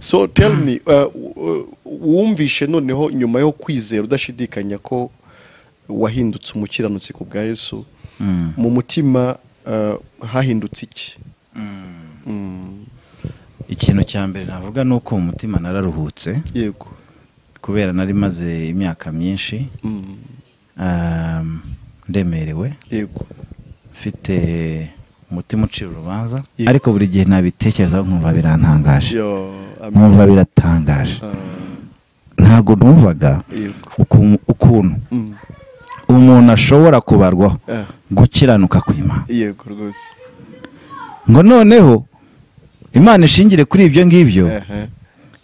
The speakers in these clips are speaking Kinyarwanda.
So tell me, wumvishe noneho nyuma yo kwizera udashidikanya ko wahindutse umukiranutsi ku bwa Yesu, mu mutima hahindutse iki? Ikintu cya mbere navuga nuko mu mutima nararuhutse. Yego. Kubera nari maze imyaka myinshi ndemerewe. Yego. Mfite umutima ucira urubanza, ariko buri gihe nabitekereza nkumva birantangaje. Nkumva biratangaje. Ntago numvaga ukuntu umuntu ashobora kubarwaho gukiranuka kw'Imana. Yego rwose. Ngo noneho Imana ishingire kuri ibyo ngibyo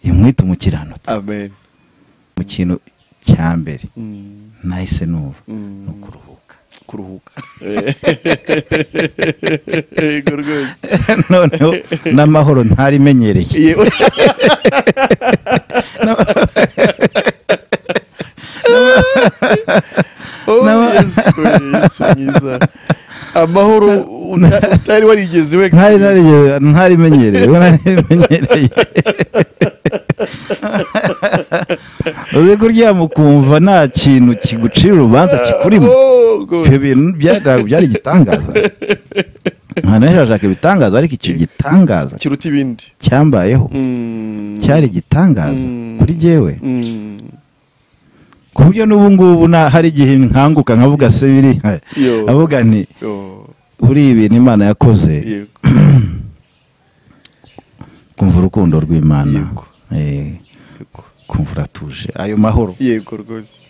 imwita umukiranutsi. Amen. Mu kintu cya mbere nahise numva no kuruhuka. Yego rwose. Noneho n'amahoro ntarimenyereye. Yesu mwiza. Amahoro utari warigeze we ntarimenyereye. Uzi kuryama ukumva nta kintu kigucira urubanza kikurimo. Ibyo bintu byari igitangaza. Ntanashaka ibitangaza, ariko icyo gitangaza kiruta ibindi cyambayeho cyari igitangaza kuri jewe. Ku buryo n'ubu ngubu hari igihe nkanguka nkavuga se biri avuga nti buri ibintu Imana yakoze kumva urukundo rw'Imana, kumva uratuje, ayo mahoro. Yego rwose.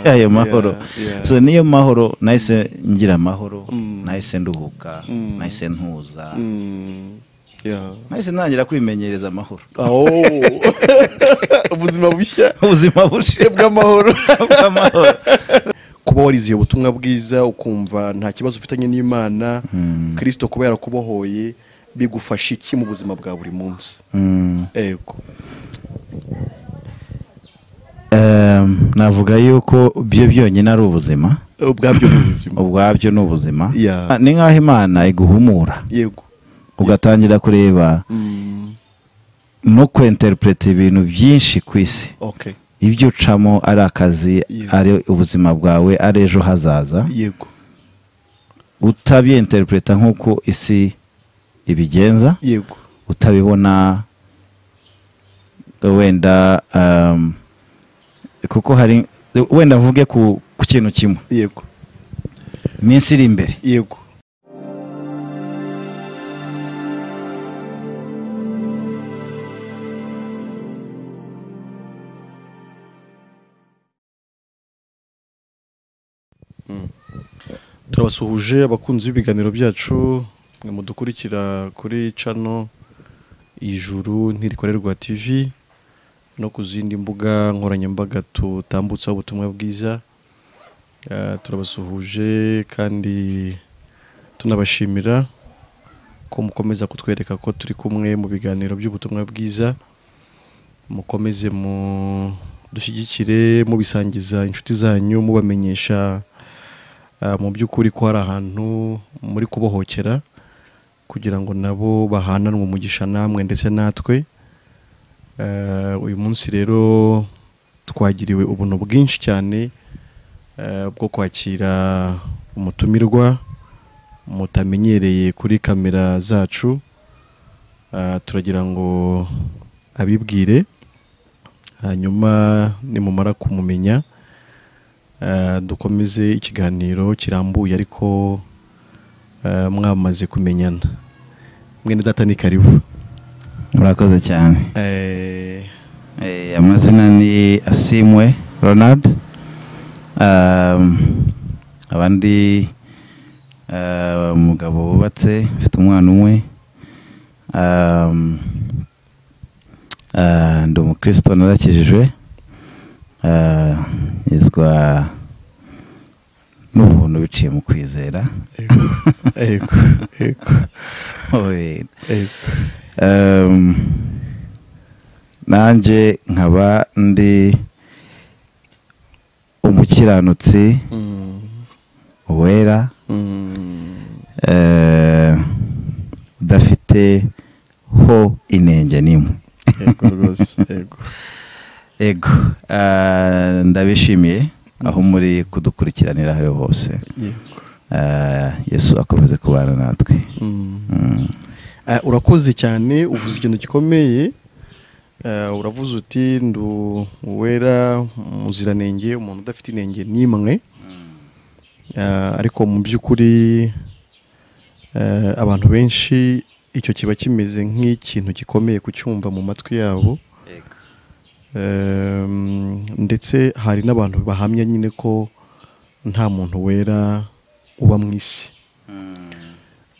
Ayo mahoro. So niyo mahoro nahise ngira amahoro, nahise nduhuka, nahise ntuza, nahise ntangira kwimenyereza amahoro. Ubuzima bushya bw'amahoro. Kuba wariziye ubutumwa bwiza ukumva nta kibazo ufitanye n'Imana, Kristo kuba yarakubohoye, bigufasha iki mu buzima bwa buri munsi? Yego. Navuga yuko byo byonyine ari ubuzima. Ubwabyo ni ubuzima. Ni nk'aho Imana iguhumura. Yego. Ugatangira kureba no kwinterpreta ibintu byinshi ku isi. Okay. Ibyo ucamo ari akazi, ari ubuzima bwawe, ari ejo hazaza. Yego. Utabyinterpreta nk'uko isi ibigenza. Yego. Utabibona wenda kuko hari wenda mvuge ku kintu kimwe. Yego. Iminsi iri imbere. Yego. Turabasuhuje abakunzi b'ibiganiro byacu, mwe mudukurikira kuri channel Ijuruntirikorerwa TV no ku zindi mbuga nkoranyambaga tutambutsa ubutumwa bwiza. Turabasuhuje kandi tunabashimira ko mukomeza kutwereka ko turi kumwe mu biganiro by'ubutumwa bwiza. Mukomeze mu dushyigikire, mubisangiza inshuti zanyu, mubamenyesha mu by'ukuri ko hari ahantu muri kubohokera, kugira ngo nabo bahananwe umugisha namwe ndetse natwe. Uyu munsi rero twagiriwe ubuntu bwinshi cyane bwo kwakira umutumirwa mutamenyereye kuri kamera zacu. Turagira ngo abibwire, hanyuma nimumara kumumenya dukomeze ikiganiro kirambuye ariko mwamaze kumenyana. Mwene data ni karibu. Murakoze cyane. Amazina ni Asiimwe Lonard. Abandi umugabo wubatse, mfite umwana umwe. Ndi umukristo, narakijijwe. Izwa n'ubuntu biciye mu kwizera. Yego. Nanjye nkaba ndi umukiranutsi wera, udafite ho inenge nimwe. yego rwose yego ego ndabishimiye aho muri kudukurikiranira hari hose. yego Yesu akomeze kubana natwe. urakoze cyane, uvuze ikintu gikomeye. Uravuze uti ndu uwera muziranenge, umuntu udafite inenge n'imwe. Ariko mu by'ukuri abantu benshi icyo kiba kimeze nk'ikintu gikomeye kucyumva mu matwi yabo. Ndetse hari n'abantu bahamya nyine ko nta muntu wera uba mu isi.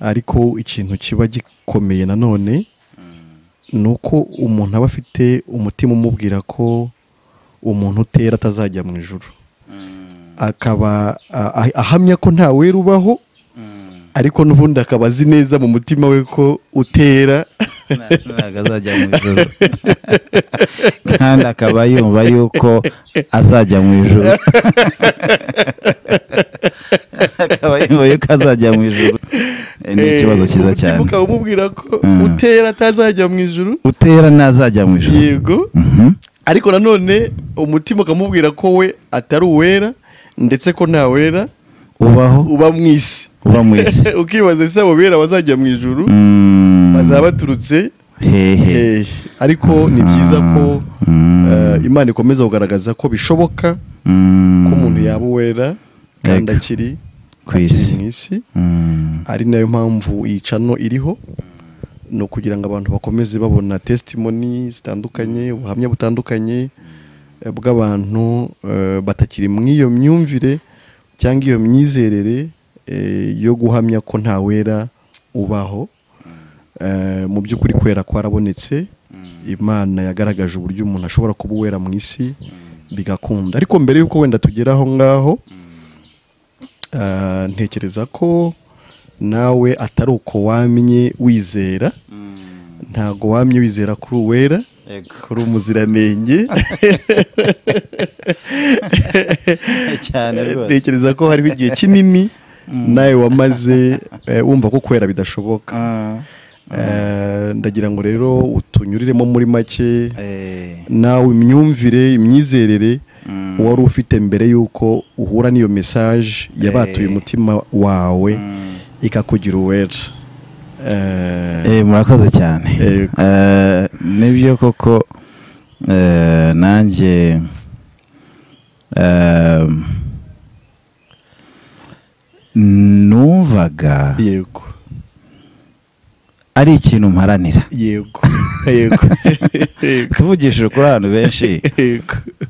Ariko ikintu kiba gikomeye nanone ni uko umuntu aba afite umutima umubwira ko umuntu utera atazajya mu ijuru, akaba ahamya ko nta wera ubaho, ariko n'ubundi akaba azi neza mu mutima we ko utera ntabwo azajya mu ijuru kandi akaba yumva yuko azajya mu ijuru akaba yumva yuko azajya mu ijuru. Ni ikibazo cyiza cyane. Ukaba umubwira ko utera atazajya mu ijuru, utera ntazajya mu ijuru. Yego. Ariko nanone umutima ukamubwira ko we atari uwera, ndetse ko nta wera uba mu isi. Ukibaza ese abo bera bazajya mu ijuru bazaba baturutse hehe? Ariko ni byiza ko Imana ikomeza kugaragaza ko bishoboka ko umuntu yaba uwera kandi akiri ku isi. Ari nayo mpamvu iyi channel iriho, no kugira ngo abantu bakomeze babona testimony zitandukanye, ubuhamya butandukanye bw'abantu batakiri mu iyo myumvire cyangwa iyo myizerere yo guhamya ko nta wera ubaho. Mu by'ukuri kwera kwarabonetse, Imana yagaragaje uburyo umuntu ashobora kuba uwera mu isi bigakunda. Ariko mbere yuko wenda tugera aho ngaho, ntekereza ko nawe atari uko wamye wizera, ntago wamye wizera kuri uwera, kuri umuziranenge. Ntekereza ko hariho igihe kinini nawe wamaze wumva ko kwera bidashoboka. Ndagira ngo rero utunyuriremo muri make nawe imyumvire, imyizerere wari ufite mbere yuko uhura n'iyo message yabatuye umutima wawe ikakugira uwera. Murakoze cyane. Nibyo koko nanjye numvaga yego ari ikintu mparanira. Yego tuvugishije kuri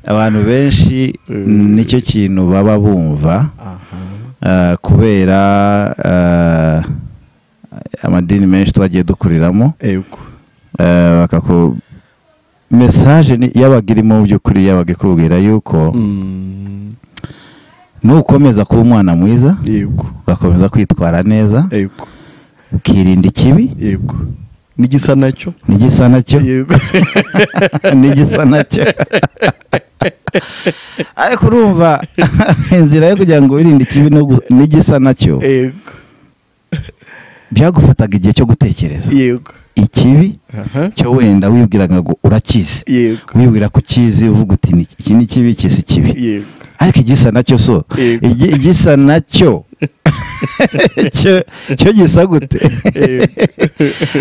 abantu benshi nicyo kintu baba bumva, kubera amadini menshi twagiye dukuriramo. Bakako message yabaga irimo by'ukuri, yabaga ikubwira yuko nukomeza kuba umwana mwiza, bakomeza kwitwara neza, ukirinda ikibi, n'igisa nacyo ariko urumva inzira yo kugira ngo wirinde ikibi n'igisa nacyo byagufataga igihe cyo gutekereza. Ikibi cyo wenda wibwiraga ngo urakizi, wibwira ko ukizi, uvuga uti iki ni kibi, iki si kibi. Ariko igisa nacyo igisa nacyo cyo gisa gute?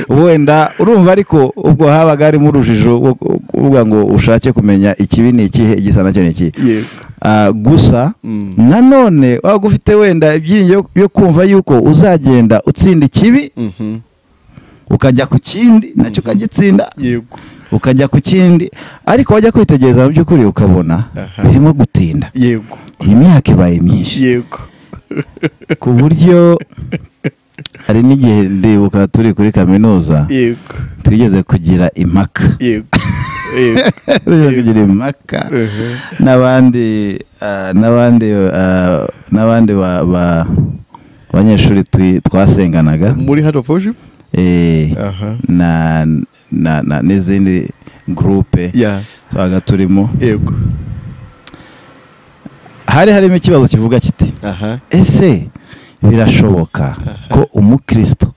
Wenda urumva, ariko ubwo habaga harimo urujijo kuvuga ngo ushake kumenya ikibi ni ikihe, igisa nacyo ni iki. Gusa nanone waba ufite wenda ibyiringiro yo kumva yuko uzagenda utsinda ikibi, ukajya ku kindi nacyo ukagitsinda, ukajya ku kindi, ariko wajya kwitegereza mu by'ukuri ukabona birimo gutinda. Imyaka ibaye myinshi, ku buryo hari n'igihe ndibuka turi kuri kaminuza tugeze kugira impaka n'abandi banyeshuri twasenganaga muri Heart of Worship, na n'izindi groupe twaga turimo. Hari harimo ikibazo kivuga kiti ese birashoboka ko umukristo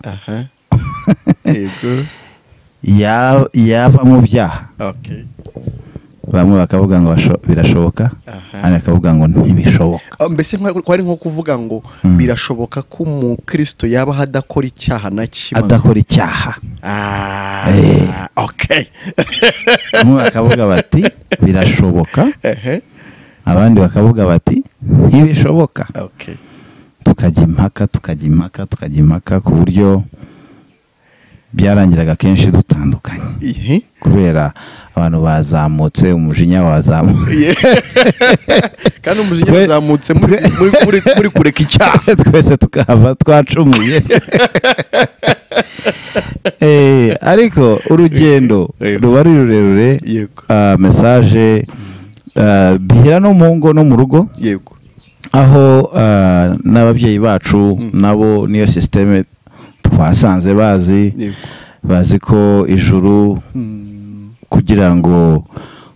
yava mu byaha. Okay. Bamwe bakavuga ngo birashoboka, kandi bakavuga ngo ntibishoboka. Mbese kwari nko kuvuga ngo birashoboka ko umukristo yaba hadakora icyaha na kimwe. Adakora icyaha. Okay. Bamwe bakavuga bati birashoboka. Abandi bakavuga bati ntibishoboka. Okay. Tukajya impaka ku buryo byarangiraga kenshi dutandukanye. Kubera abantu bazamutse, umujinya wazamutse. Kandi umujinya wazamutse muri kureka icyaha. Twese tukahava twacumuye. Ariko urugendo ruba ari rurerure. Message bihera no mu ngo no mu rugo. Yego. Aho n'ababyeyi bacu nabo niyo systeme twasanze bazi ko ijuru kugira ngo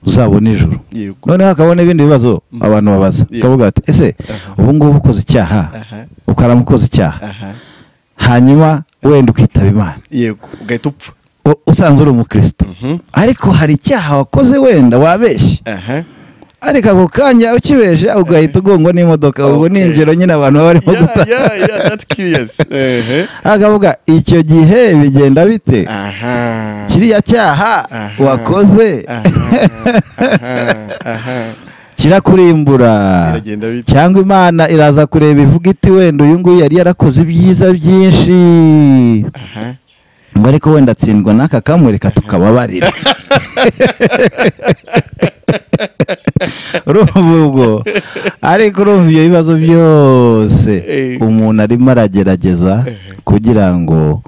uzabone ijuru. None hakabona ibindi bibazo abantu babaza, kavuga ati ese ubu ngubu ukoze icyaha ukaramukoze icyaha hanyuma wenda ukitaba Imana, yego, ugahita upfa usanze uri umukristo, ariko hari icyaha wakoze wenda wabeshye, ariko ako kanya ukibeje ugahita ugongwa n'imodoka. Ubwo ni ingero nyine abantu baba barimo guta. That's curious. Akavuga icyo gihe bigenda bite? Kiriya cyaha wakoze kirakurimbura, cyangwa Imana iraza kureba ivuga iti wenda uyu nguyu yari yarakoze ibyiza byinshi, ngo ariko wenda atsindwa n'aka kamwe, reka tukababarira. Urumva ariko urumva ibyo bibazo byose umuntu arimo aragerageza kugira ngo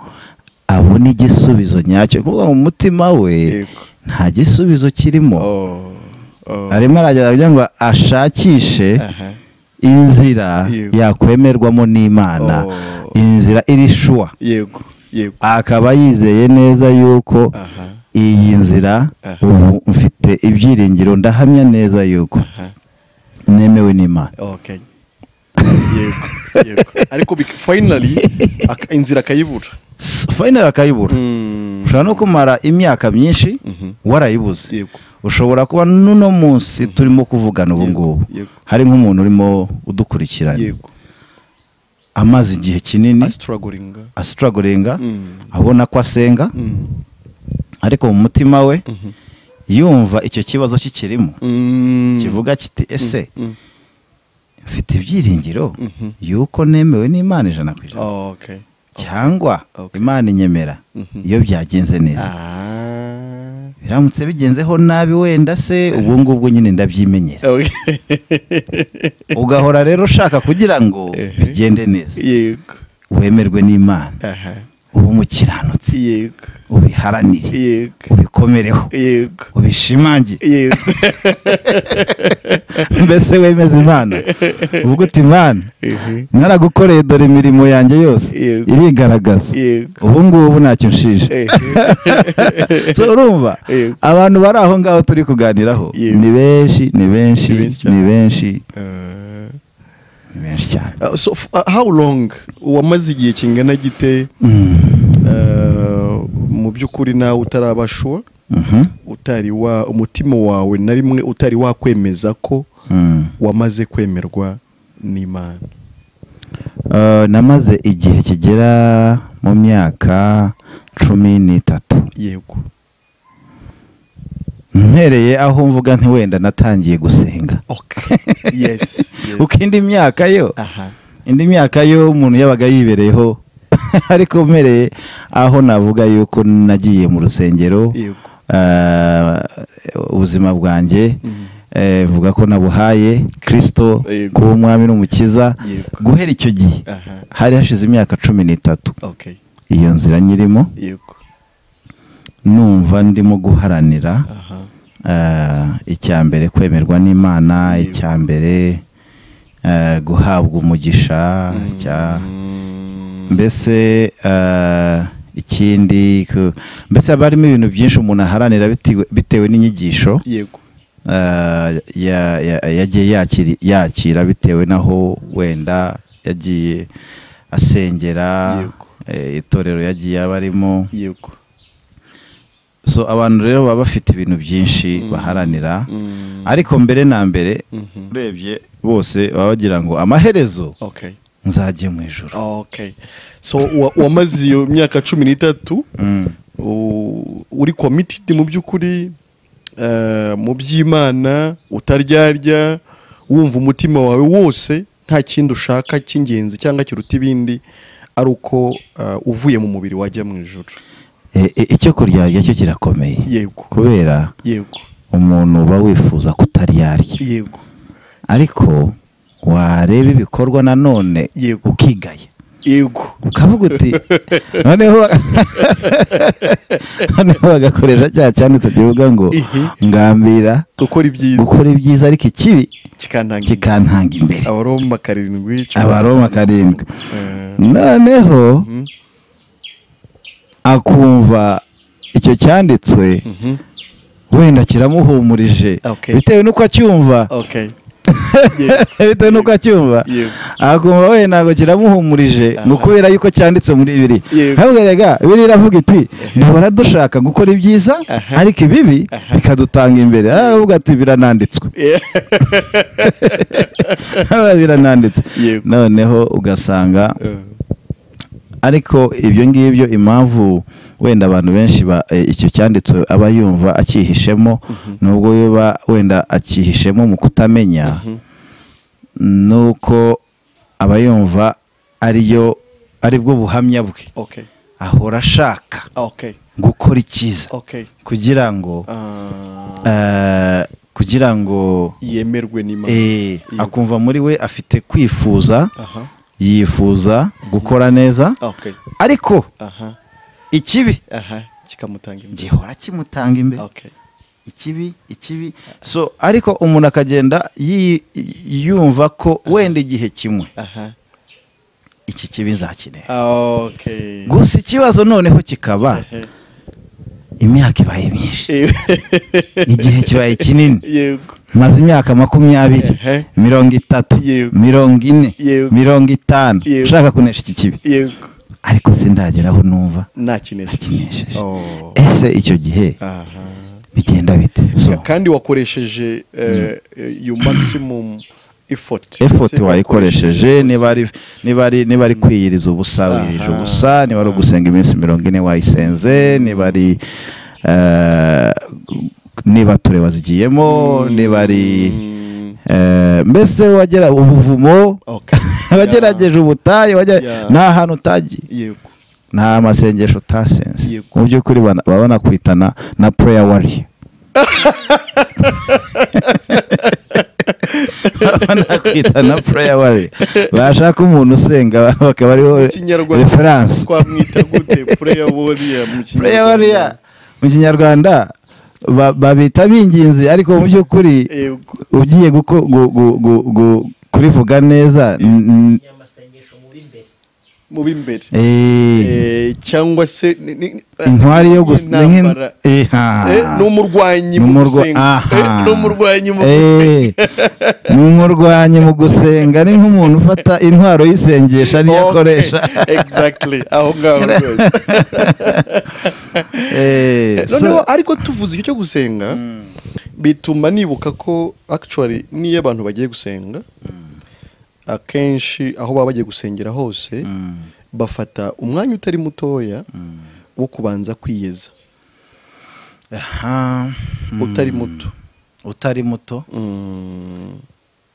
abone igisubizo nyacyo, kuko mu mutima we nta gisubizo kirimo. Arimo aragerageza ngo ashakishe inzira yakwemerwamo n'Imana, inzira irishwa. Yego. Akaba yizeye neza yuko iyi nzira ubu mfite ibyiringiro, ndahamya neza yuko nemewe n'Imana. Okay. Yego. Ariko finally inzira akayibura. Finally akayibura. Ushobora no kumara imyaka myinshi warayibuze. Ushobora kuba nuno munsi turimo kuvugana ubu ngubu hari nk'umuntu urimo udukurikirana, amaze igihe kinini astrugglinga, abona ko asenga, ariko mu mutima we yumva icyo kibazo kikirimo, kivuga kiti ese mfite ibyiringiro yuko nemewe n'Imana 100%, cyangwa Imana inyemera iyo byagenze neza, biramutse bigenzeho nabi wenda se ubu ngubwo nyine ndabyimenyera. Ugahora rero ushaka kugira ngo bigende neza, wemerwe n'Imana, ubu umukiranutsi, ubiharanire, ubikomereho, ubishimangire. Mbese wemeze Imana, uvuga uti Imana naragukoreye, dore imirimo yanjye yose irigaragaza, ubu ngubu ntacyo nshije. So urumva abantu bari aho ngaho turi kuganiraho ni benshi cyane. So how long wamaze igihe kingana gite mu by'ukuri nawe utarabashwa, utari umutima wawe na rimwe utari wakwemeza ko wamaze kwemerwa n'Imana? Namaze igihe kigera mu myaka 13. Yego. Mpereye aho mvuga nti wenda natangiye gusenga. Okay. Yes. Ukindi myaka yo indi myaka yo umuntu yabaga yibereyeho, ariko mpereye aho navuga yuko nagiye mu rusengero, ubuzima bwanjye vuga ko nabuhaye Kristo kuba umwami n'umukiza. Guhera icyo gihe hari hashize imyaka 13. Okay. Iyo nzira nyirimo, numva ndimo guharanira icyambere kwemerwa n'Imana, icyambere guhabwa umugisha, mbese ikindi mbese barimo ibintu byinshi umuntu aharanira bitewe n'inyigisho yagiye yakira bitewe naho wenda yagiye asengera, itorero yagiye abarimo. so abantu rero baba bafite ibintu byinshi baharanira ariko mbere na mbere urebye bose baba bagira ngo amaherezo nzajye mu ijuru. So wamaze iyo myaka 13 uri committed mu by'ukuri mu by'Imana, utaryarya, wumva umutima wawe wose nta kindi ushaka cy'ingenzi cyangwa kiruta ibindi ari uko uvuye mu mubiri wajya mu ijuru. Icyo kuryarya cyo kirakomeye. Yego. Kubera umuntu uba wifuza kutaryarya. Yego. Ariko wareba ibikorwa nanone ukigaya. Yego. Ukavuga uti noneho bagakoresha cya cyane tukivuga ngo ngambira gukora ibyiza ariko ikibi kikantanga imbere. Abaroma 7. Noneho akumva icyo cyanditswe wenda kiramuhumurije bitewe nuko acyumva. Bitewe nuko acyumva akumva we ntabwo kiramuhumurije ngo kubera yuko cyanditse muri Bibiliya. Habwerega Bibiliya iravuga iti duhora dushaka gukora ibyiza ariko ibibi bikadutanga imbere. Avuga ati birananditswe. Birananditse. Noneho ugasanga ariko ibyo ngibyo impamvu wenda abantu benshi icyo cyanditswe aba yumva akihishemo nubwo yoba wenda akihishemo mu kutamenya nuko aba yumva aribwo buhamya bwe. Ahora ashaka gukora icyiza kugira ngo yemerwe n'Imana. Akumva muri we afite kwifuza, yifuza gukora neza ariko ikibi gihora kimutanga imbere. Ikibi so ariko umuntu akagenda yumva ko wenda igihe kimwe iki kibi nzakinera. Gusa ikibazo noneho kikaba imyaka ibaye myinshi, igihe kibaye kinini. Maze imyaka 20, 30, 40, 50 ushaka kunesha iki kibi ariko sindageraho numva nakinesheje. Ese icyo gihe bigenda bite? Kandi wakoresheje your maximum effort wayikoresheje. Niba ari kwiyiriza ubusa wirije ubusa, niba ari gusenga iminsi 40 wayisenze, niba tureba zigiyemo, niba ari mbese wagera ubuvumo wagerageje ubutayu nta hantu utagiye, nta masengesho utasenze, mu by'ukuri babona kwitana na prayer warrior. Kwitana prayer warrior bashaka umuntu usenga bakaba ariho reference. Twamwita gute prayer warrior mu Kinyarwanda? Babita binginzi ariko mu by'ukuri ugiye kurivuga neza mu bimbere cyangwa se intwari yo gusenga n'umurwanyi mu gusenga, ni nk'umuntu ufata intwaro yisengesha niyo akoresha. Exactly, aho ngaho rwose. Noneho ariko tuvuze icyo gusenga bituma nibuka ko actually niyo abantu bagiye gusenga akenshi aho baba bagiye gusengera hose bafata umwanya utari mutoya wo kubanza kwiyeza. Utari muto.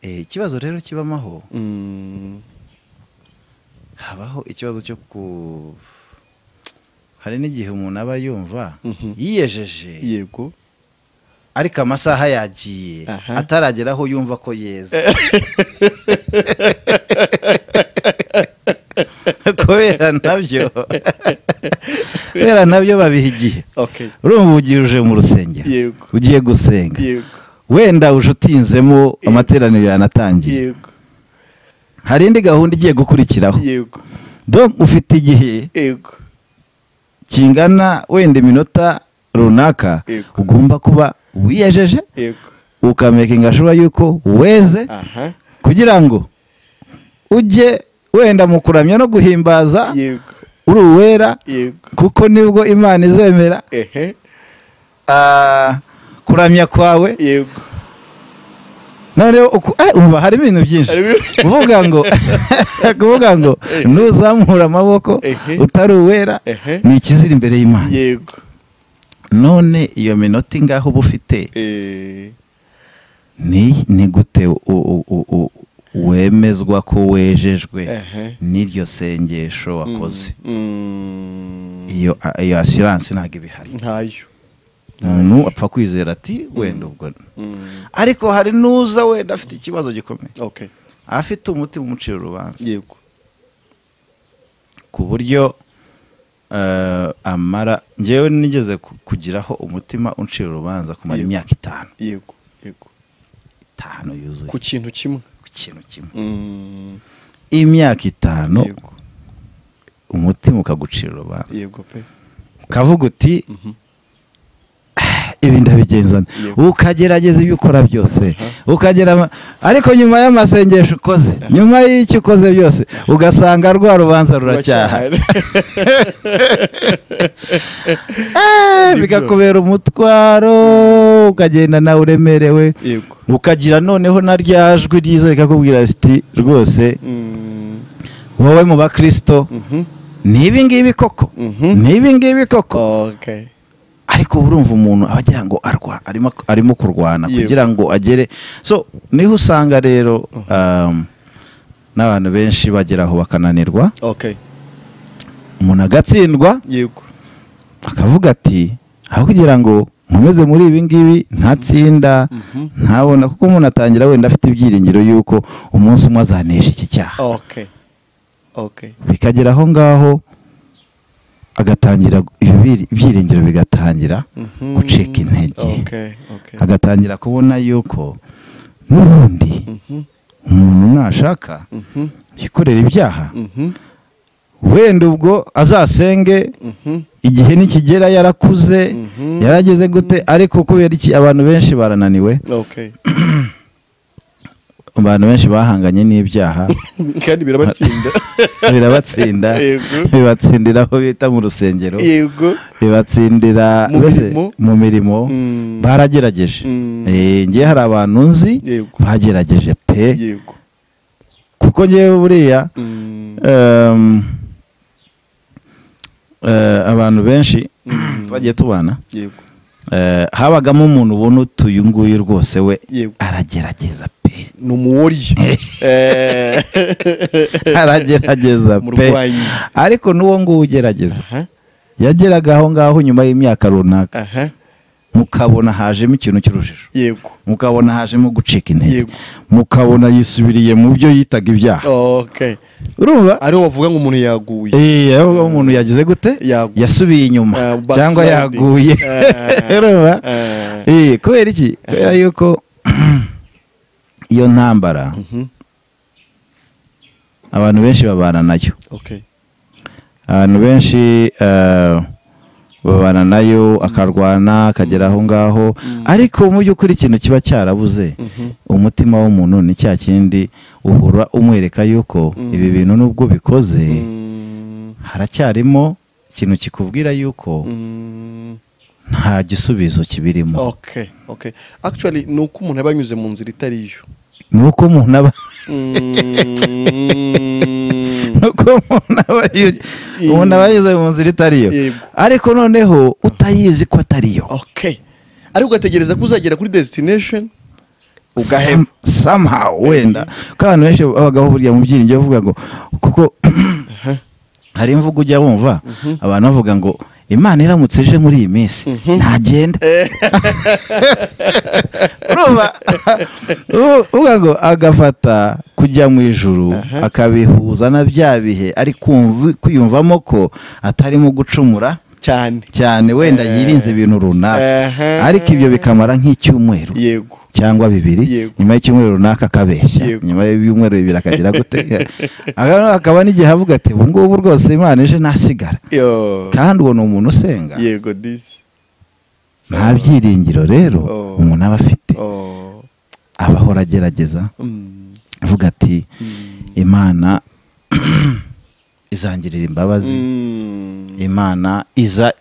Ikibazo rero kibamaho, habaho ikibazo cyo hari n'igihe umuntu aba yumva yiyejeje yego ariko amasaha yagiye atarageraho yumva ko yeza. Kubera nabyo babiha igihe. Urumva ugiruje mu rusengero ugiye gusenga, wenda uje utinzemo amateraniro yanatangiye, hari indi gahunda igiye gukurikiraho, donc ufite igihe kingana wenda iminota runaka ugomba kuba wiyejeje ukamakinga sure yuko weze kugira ngo ujye wenda mu kuramya no guhimbaza uri uwera, kuko nibwo Imana izemera kuramya kwawe yego noneho umva hari ibintu byinshi kuvuga ngo ntuzamura amaboko utari uwera ni ikizira imbere y'Imana yego none iyo minota ingaho uba ufite ni gute wemezwa ko wejejwe n'iryo sengesho wakoze iyo assurance ntabwo ibihari ntayo umuntu apfa kwizera ati wenda ubwo ariko hari nuza wenda afite ikibazo gikomeye afite umutima umucira urubanza yego ku buryo amara ngewe nigeze kugiraho umutima uncira urubanza kumara imyaka 5 yego 5 yuzuye ku kintu kimwe imyaka 5 umutima ukagucira urubanza yego pe ukavuga uti ibi ndabigenzana ukagerageza ibyo ukora byose ukagera ariko nyuma y'amasengesho ukoze nyuma y'icyo ukoze byose ugasanga rwa rubanza ruracyaha bikakubera umutwaro ukagenda nawe uremerewe ukagira noneho na ryajwi ryiza rikakubwira ati rwose wowe mu bakristo nibi ngibi koko ariko urumva umuntu abagira ngo arimo kurwana kugira ngo agere so niho usanga rero n'abantu benshi bageraho bakananirwa umuntu agatsindwa akavuga ati aho kugira ngo nkomeze muri ibi ngibi ntatsinda ntabona kuko umuntu atangira wenda afite ibyiringiro yuko umunsi umwe azanesha iki cyaha bikagera aho ngaho agatangira ibyiringiro bigatangira gucika intege agatangira kubona yuko n'ubundi umuntu nashaka yikorera ibyaha wenda ubwo azasenge igihe nikigera yarakuze yarageze gute ariko kubera iki abantu benshi barananiwe abantu benshi bahanganye n'ibyaha kandi birabatsinda bibatsindira aho bita mu rusengero bibatsindira mu mirimo baragerageje ngiye hari abantu nzi bagerageje pe kuko ngewe buriya abantu benshi bagiye tubana habagamo umuntu ubona utuye nguyu rwose we aragerageza pe n'umuworiye aragerageza pe ariko n'uwo nguwo ugerageza yageraga aho ngaho nyuma y'imyaka runaka mukabona hajemo ikintu cy'urujijo mukabona hajemo gucika intege mukabona yisubiriye mu byo yitaga ibyaha urumva ariho bavuga ngo umuntu yaguye aho umuntu yagize gute yasubiye inyuma cyangwa yaguye urumva kubera iki kubera yuko iyo ntambara abantu benshi babana nayo abantu benshi babana nayo akarwana akagera aho ngaho ariko mu by'ukuri ikintu kiba cyarabuze umutima w'umuntu ni cya kindi uhura umwereka yuko ibi bintu nubwo bikoze haracyarimo ikintu kikubwira yuko nta gisubizo kibirimo actually ni uko umuntu aba anyuze mu nzira itari yo ni uko umuntu aba umuntu aba yize mu nzira itari yo ariko noneho utayizi ko atari yo ariko ugategereza ko uzagera kuri destination ugaheba somehow wenda ko abantu benshi babagaho burya mu byiringiro bavuga ngo kuko hari imvugo ujya wumva abantu bavuga ngo Imana iramutse ije muri iyi minsi ntagenda urumva uvuga ngo agafata kujya mu ijuru akabihuza na bya bihe ari kwiyumvamo ko atarimo gucumura cyane wenda yirinze ibintu runaka ariko ibyo bikamara nk'icyumweru cyangwa 2 nyuma y'icyumweru runaka akabeshya nyuma y'ibyumweru 2 akagira gute akaba n'igihe avuga ati ubu ngubu rwose Imana ije nasigara kandi uwo ni umuntu usenga nta byiringiro rero umuntu aba afite abahora agerageza avuga ati Imana izangirira imbabazi. Imana iza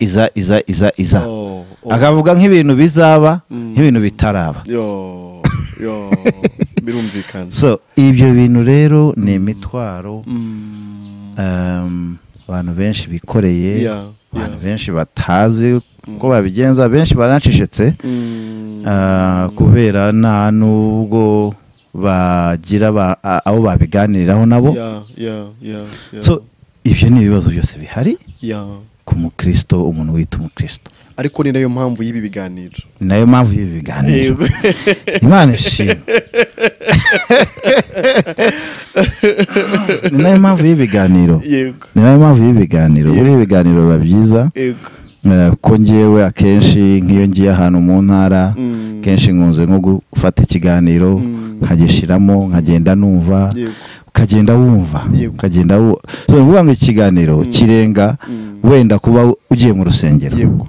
akavuga nk'ibintu bizaba nk'ibintu bitaraba. Birumvikana. So ibyo bintu rero ni imitwaro abantu benshi bikoreye, abantu benshi batazi ko babigenza, benshi baranacecetse kubera nta nubwo bagira abo babiganiriraho nabo. So ibyo ni ibibazo byose bihari ku mukristo, umuntu wita umukristo. Ariko ni nayo mpamvu y'ibi biganiro. Nayo mpamvu y'ibi biganiro. Imana ishimwe. Ni nayo mpamvu y'ibiganiro. Ni nayo mpamvu y'ibiganiro. Buri biganiro biba byiza. Ko ngewe akenshi nk'iyo ngiye ahantu mu ntara, kenshi nkunze nko gufata ikiganiro nkagishiramo, nkagenda numva, ukagenda wumva, ukagenda so nuvuga ngo ikiganiro kirenga wenda kuba ugiye mu rusengero.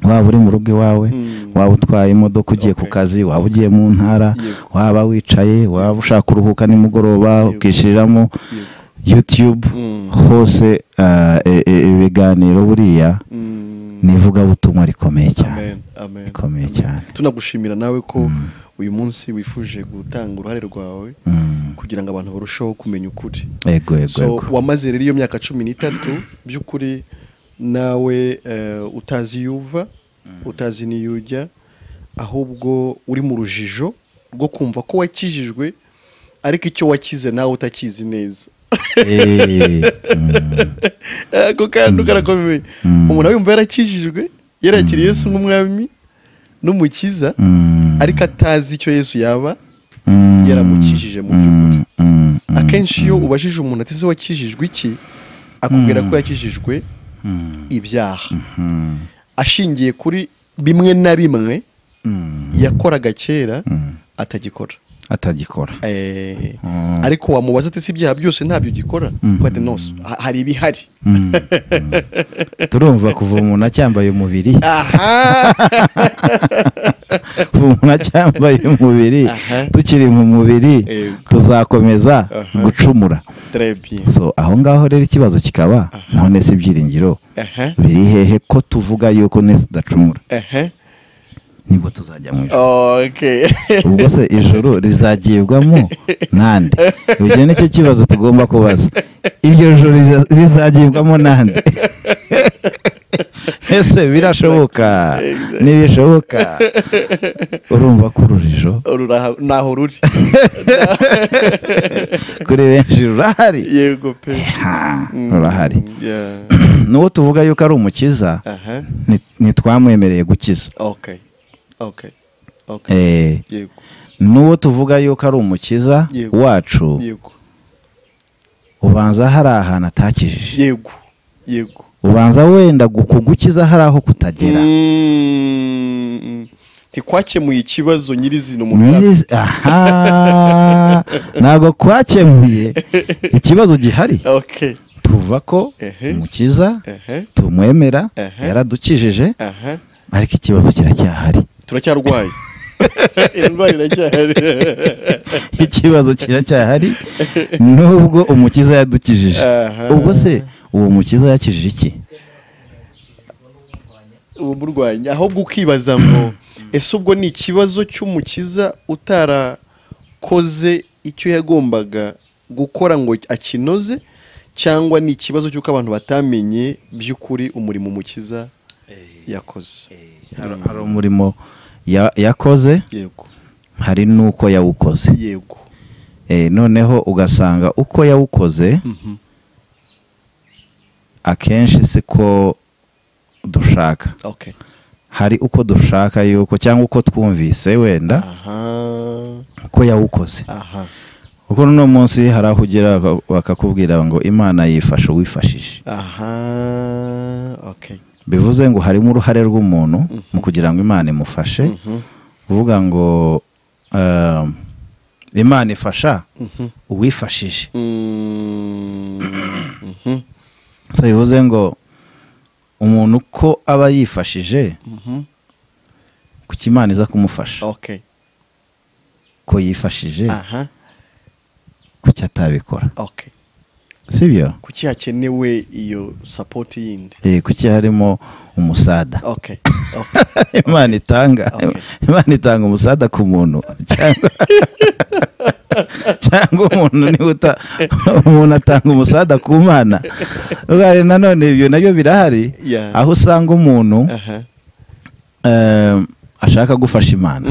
Waba uri mu rugo iwawe, waba utwaye imodoka ugiye ku kazi, waba ugiye mu ntara, waba wicaye, waba ushaka kuruhuka nimugoroba ukishiriramo YouTube, hose ibiganiro buriya nivuga ubutumwa rikomeye cyane. Rikomeye cyane. Tunagushimira nawe ko uyu munsi wifuje gutanga uruhare rwawe kugira ngo abantu barusheho kumenya ukuri. Yego. Wamaze rero iyo myaka 13 by'ukuri nawe utazi yuva, utazi niyujya, ahubwo uri mu rujijo rwo kumva ko wakijijwe ariko icyo wakize nawe utakizi neza. Ako kantu karakomeye. Umuntu yumva yarakijijwe, yarakiriye Yesu nk'umwami n'umukiza, ariko atazi icyo Yesu yaba yaramukijije mu by'ukuri. Akenshi iyo ubajije umuntu ati se wakijijwe iki, akubwira ko yakijijwe ibyaha, ashingiye kuri bimwe na bimwe yakoraga kera atagikora. Ariko wamubaza ati si ibyaha byose ntabyo ugikora, kwate nose hari ibihari. Turumva kuva umuntu acyambaye umubiri. Umuntu acyambaye umubiri, tukiri mu mubiri tuzakomeza gucumura. So aho ngaho rero ikibazo kikaba none se ibyiringiro biri hehe ko tuvuga yuko nese tudacumura? Nibwo tuzajya mu ijuru. Ubwo se ijuru rizagibwamo nande? Ibyo nicyo kibazo tugomba kubaza. Iryo juru rizagibwamo nande? Ese birashoboka? Nibishoboka? Urumva ko urujijo naho ruri. Kuri benshi rurahari. Yego pe. Rurahari. Nuwo tuvuga yuko ari umukiza, ntitwamwemereye gukiza. Nuwo tuvuga yuko ari umukiza wacu, ubanza hari ahantu atakijije. Ubanza wenda kugukiza hari aho kutagera. Tikwakemuye ikibazo nyirizina umuntu. Ntabwo kwakemuye ikibazo gihari. Tuva ko umukiza tumwemera, yaradukijije, ariko ikibazo kiracyahari. Turacyarwaye. Indwara iracyahari. Ikibazo kiracyahari nubwo umukiza yadukijije. Ubwo se uwo mukiza yakijije iki? Uwo murwanya ahubwo ukibaza ngo ese ubwo ni ikibazo cy'umukiza utarakoze icyo yagombaga gukora ngo akinoze, cyangwa ni ikibazo cy'uko abantu batamenye by'ukuri umurimo umukiza yakoze? Hari umurimo yakoze, hari nuko yawukoze. Noneho ugasanga uko yawukoze akenshi siko dushaka. Hari uko dushaka yuko, cyangwa uko twumvise wenda ko yawukoze. Uko no munsi hari aho ugera bakakubwira ngo Imana yifasha uwifashije. Bivuze ngo harimo uruhare rw'umuntu mu kugira ngo Imana imufashe. Uvuga ngo Imana ifasha uwifashije. So bivuze ngo umuntu ko aba yifashije kuki Imana iza kumufasha. Ko yifashije kuki atabikora. sibyo kuki hakenewe iyo support yindi kuki harimo umusada okay Imana itanga umusada ku muntu cyangwa umuntu atanga umusada ku Mana ubwo nanone ibyo nabyo birahari aho usanga umuntu ashaka gufasha Imana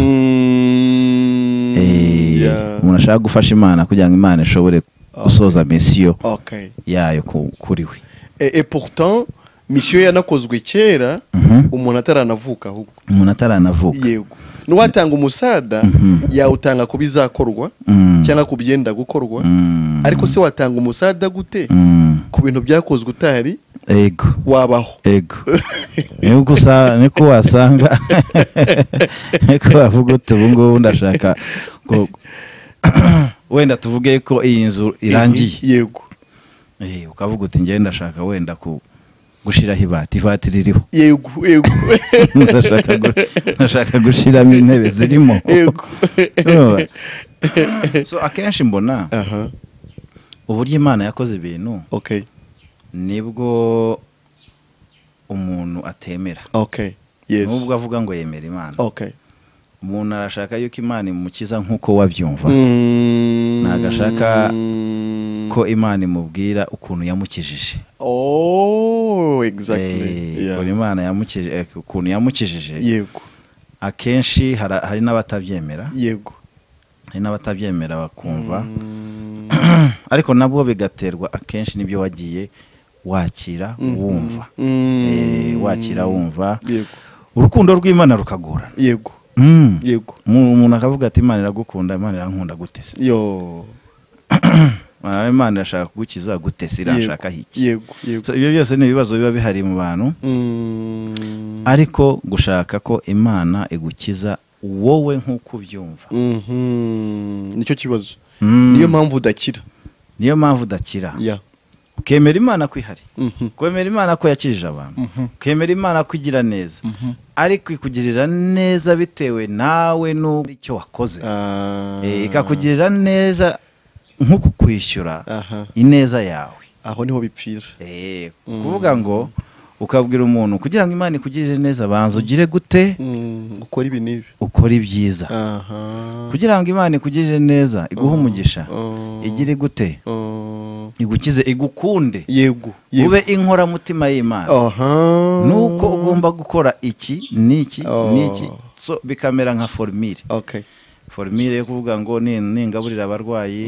umuntu ashaka gufasha Imana kugira ngo Imana ishobore gusoza mission yayo kuri we et pourtant mission yanakozwe kera umuntu ataranavuka ahubwo yego n'uwatanga umusada yawutanga ku bizakorwa cyangwa ku byenda gukorwa ariko se watanga umusada gute ku bintu byakozwe utari ego wabaho niko wasanga niko wavuga uti ubu ngubu ndashaka wenda tuvuge ko iyi nzu irangiye yego ukavuga uti ngenda ndashaka wenda gushiraho ibati ririho yego ndashaka gushiramo intebe zirimo so akenshi mbona uburyo Imana yakoze ibintu nibwo umuntu atemera nubwo avuga ngo yemera Imana umuntu arashaka yuko Imana imukiza nk'uko wabyumva nagashaka ko Imana imubwira ukuntu yamukijije Imana yamukijije ukuntu yamukijije yego akenshi hari n'abatabyemera hari n'abatabyemera bakumva ariko nabwo bigaterwa akenshi nibyo wagiye wakira wumva wakira wumva urukundo rw'Imana rukagorana yego umuntu akavuga ati Imana iragukunda Imana irankunda gute se Imana irashaka kugukiza gute se irashaka hiki ibyo byose ni ibibazo biba bihari mu bantu ariko gushaka ko Imana igukiza wowe nk'uko ubyumva nicyo kibazo niyo mpamvu udakira ukemera Imana ko ihari kwemera Imana ko yakijije abantu ukemera Imana ko igira neza ariko ikugirira neza bitewe nawe n'icyo wakoze ikakugirira neza nk'uko kwishyura ineza yawe aho niho bipfira kuvuga ngo ukabwira umuntu kugira ngo Imana ikugirire neza banza ugire gute ukora ibi nibi ukora ibyiza kugira ngo Imana ikugirire neza iguhe umugisha igire gute igukize igukunde ube inkoramutima y'Imana nuko ugomba gukora iki n'iki so bikamera nka formule yo kuvuga ngo ningaburira abarwayi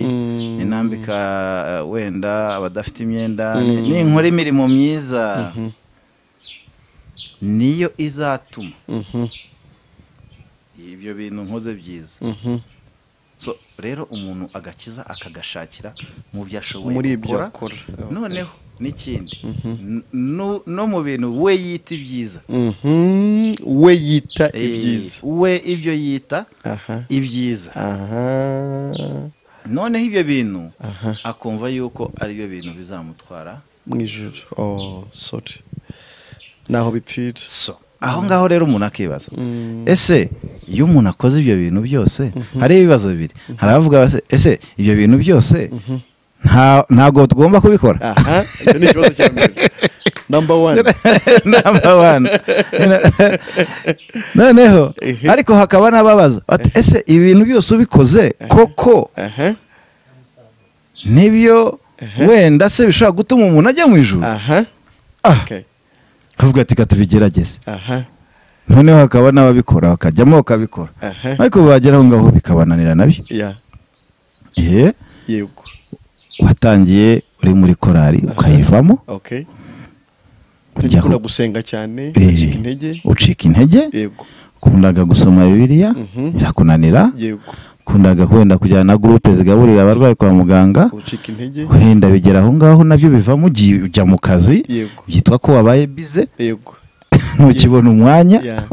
ninambika wenda abadafite imyenda ninkora imirimo myiza niyo izatuma ibyo bintu nkoze byiza so rero umuntu agakiza akagashakira mu byo ashoboye gukora noneho n'ikindi no mu bintu we yita ibyiza we ibyo yita ibyiza noneho ibyo bintu akumva yuko ari byo bintu bizamutwara mu ijuru naho bipfira aho ngaho rero umuntu akibaza ese iyo umuntu akoze ibyo bintu byose hari ibibazo bibiri hari abavuga ese ibyo bintu byose ntago tugomba kubikora icyo ni ikibazo cya mbere number one noneho ariko hakaba n'ababaza ese ibintu byose ubikoze koko nibyo wenda se bishobora gutuma umuntu ajya mu ijuru avuga ati katubigerageze noneho hakaba n'ababikora bakajyamo bakabikora ariko bagera aho ngaho bikabananira nabyo yego watangiye uri muri korari ukayivamo ujya gusenga cyane ucika intege yego kundaga gusoma Bibiliya birakunanira kundaga kwenda kujyana na groupe zigaburira abarwayi kwa muganga ucika intege wenda bigera aho ngaho nabyo bivamo ujya mu kazi byitwa ko wabaye bize ntukibona umwanya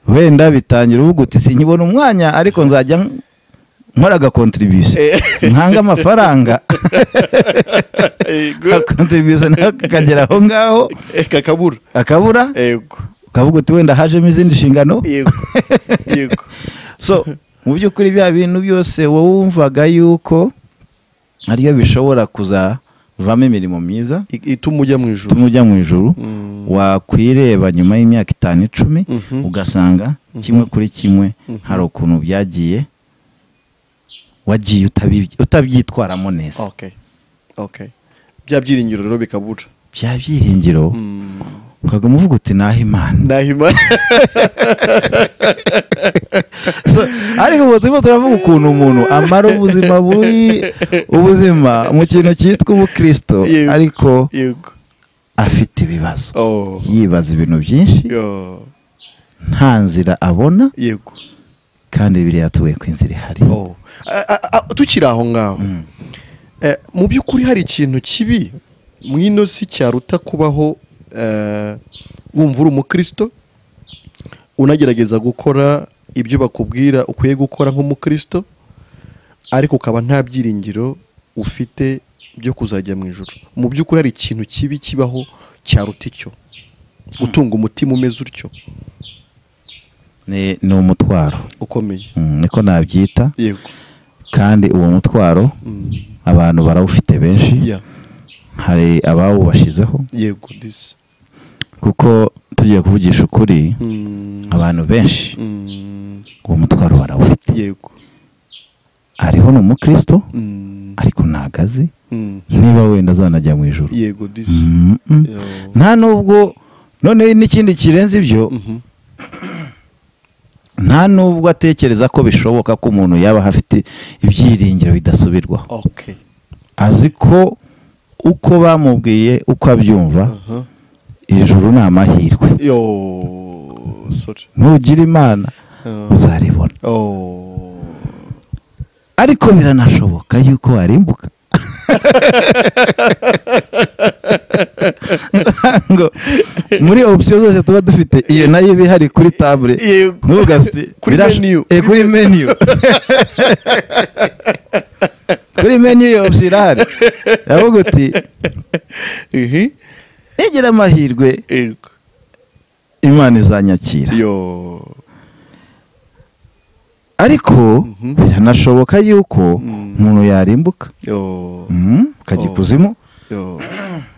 wenda bitangira uvuga uti sinkibona umwanya ariko nzajya nkora contribution nkanga amafaranga contribution kagera aho ngaho akabura ukavuga uti wenda hajemo izindi nshingano so mu by'ukuri bya bintu byose wowe wumvaga yuko ariyo bishobora vamo imirimo myiza ituma ujya mu ijuru wakwireba nyuma y'imyaka 5-10 ugasanga kimwe kuri kimwe hari ukuntu byagiye wagiye utabyitwaramo neza. Okay bya byiringiro rero bikabura bya byiringiro ukaga muvuga uti naho Imana ariko ubu turimo turavuga ukuntu umuntu amara ubuzima mu kintu cyitwa ubukristo ariko afite ibibazo yibaza ibintu byinshi nta nzira abona kandi Bibiliya yatuwe ko inzira ihari. Tukiri aho ngaho mu by'ukuri hari ikintu kibi mu ino si cyaruta kubaho wumva uri umukristo unagerageza gukora ibyo bakubwira ukwiye gukora nk'umukristo ariko ukaba nta byiringiro ufite byo kuzajya mu ijuru. Mu by'ukuri hari ikintu kibi kibaho cyaruta icyo gutunga umutima umeze utyo. Ni umutwaro ukomeye niko nabyita. Yego. Kandi uwo mutwaro abantu barawufite benshi. Hari abawubashizeho. Yego kuko tugiye kuvugisha ukuri abantu benshi uwo mutwaro barawufite. Yego. Hariho n'umukristo ariko nagazi niba wenda azanajya mu ijuru. Yego nta nubwo none n'ikindi kirenze ibyo nta nubwo atekereza ko bishoboka ko umuntu yaba afite ibyiringiro bidasubirwaho. Azi ko uko bamubwiye uko abyumva ijuru ni amahirwe nugira Imana uzaribona ariko biranashoboka yuko warimbuka ngo muri option zose tuba dufite iyo nayo bihari kuri table ntugasti kuri menu kuri menu yo option irahari yavuga uti egera amahirwe Imana izanyakira ariko biranashoboka yuko umuntu yarimbuka kajya kuzimu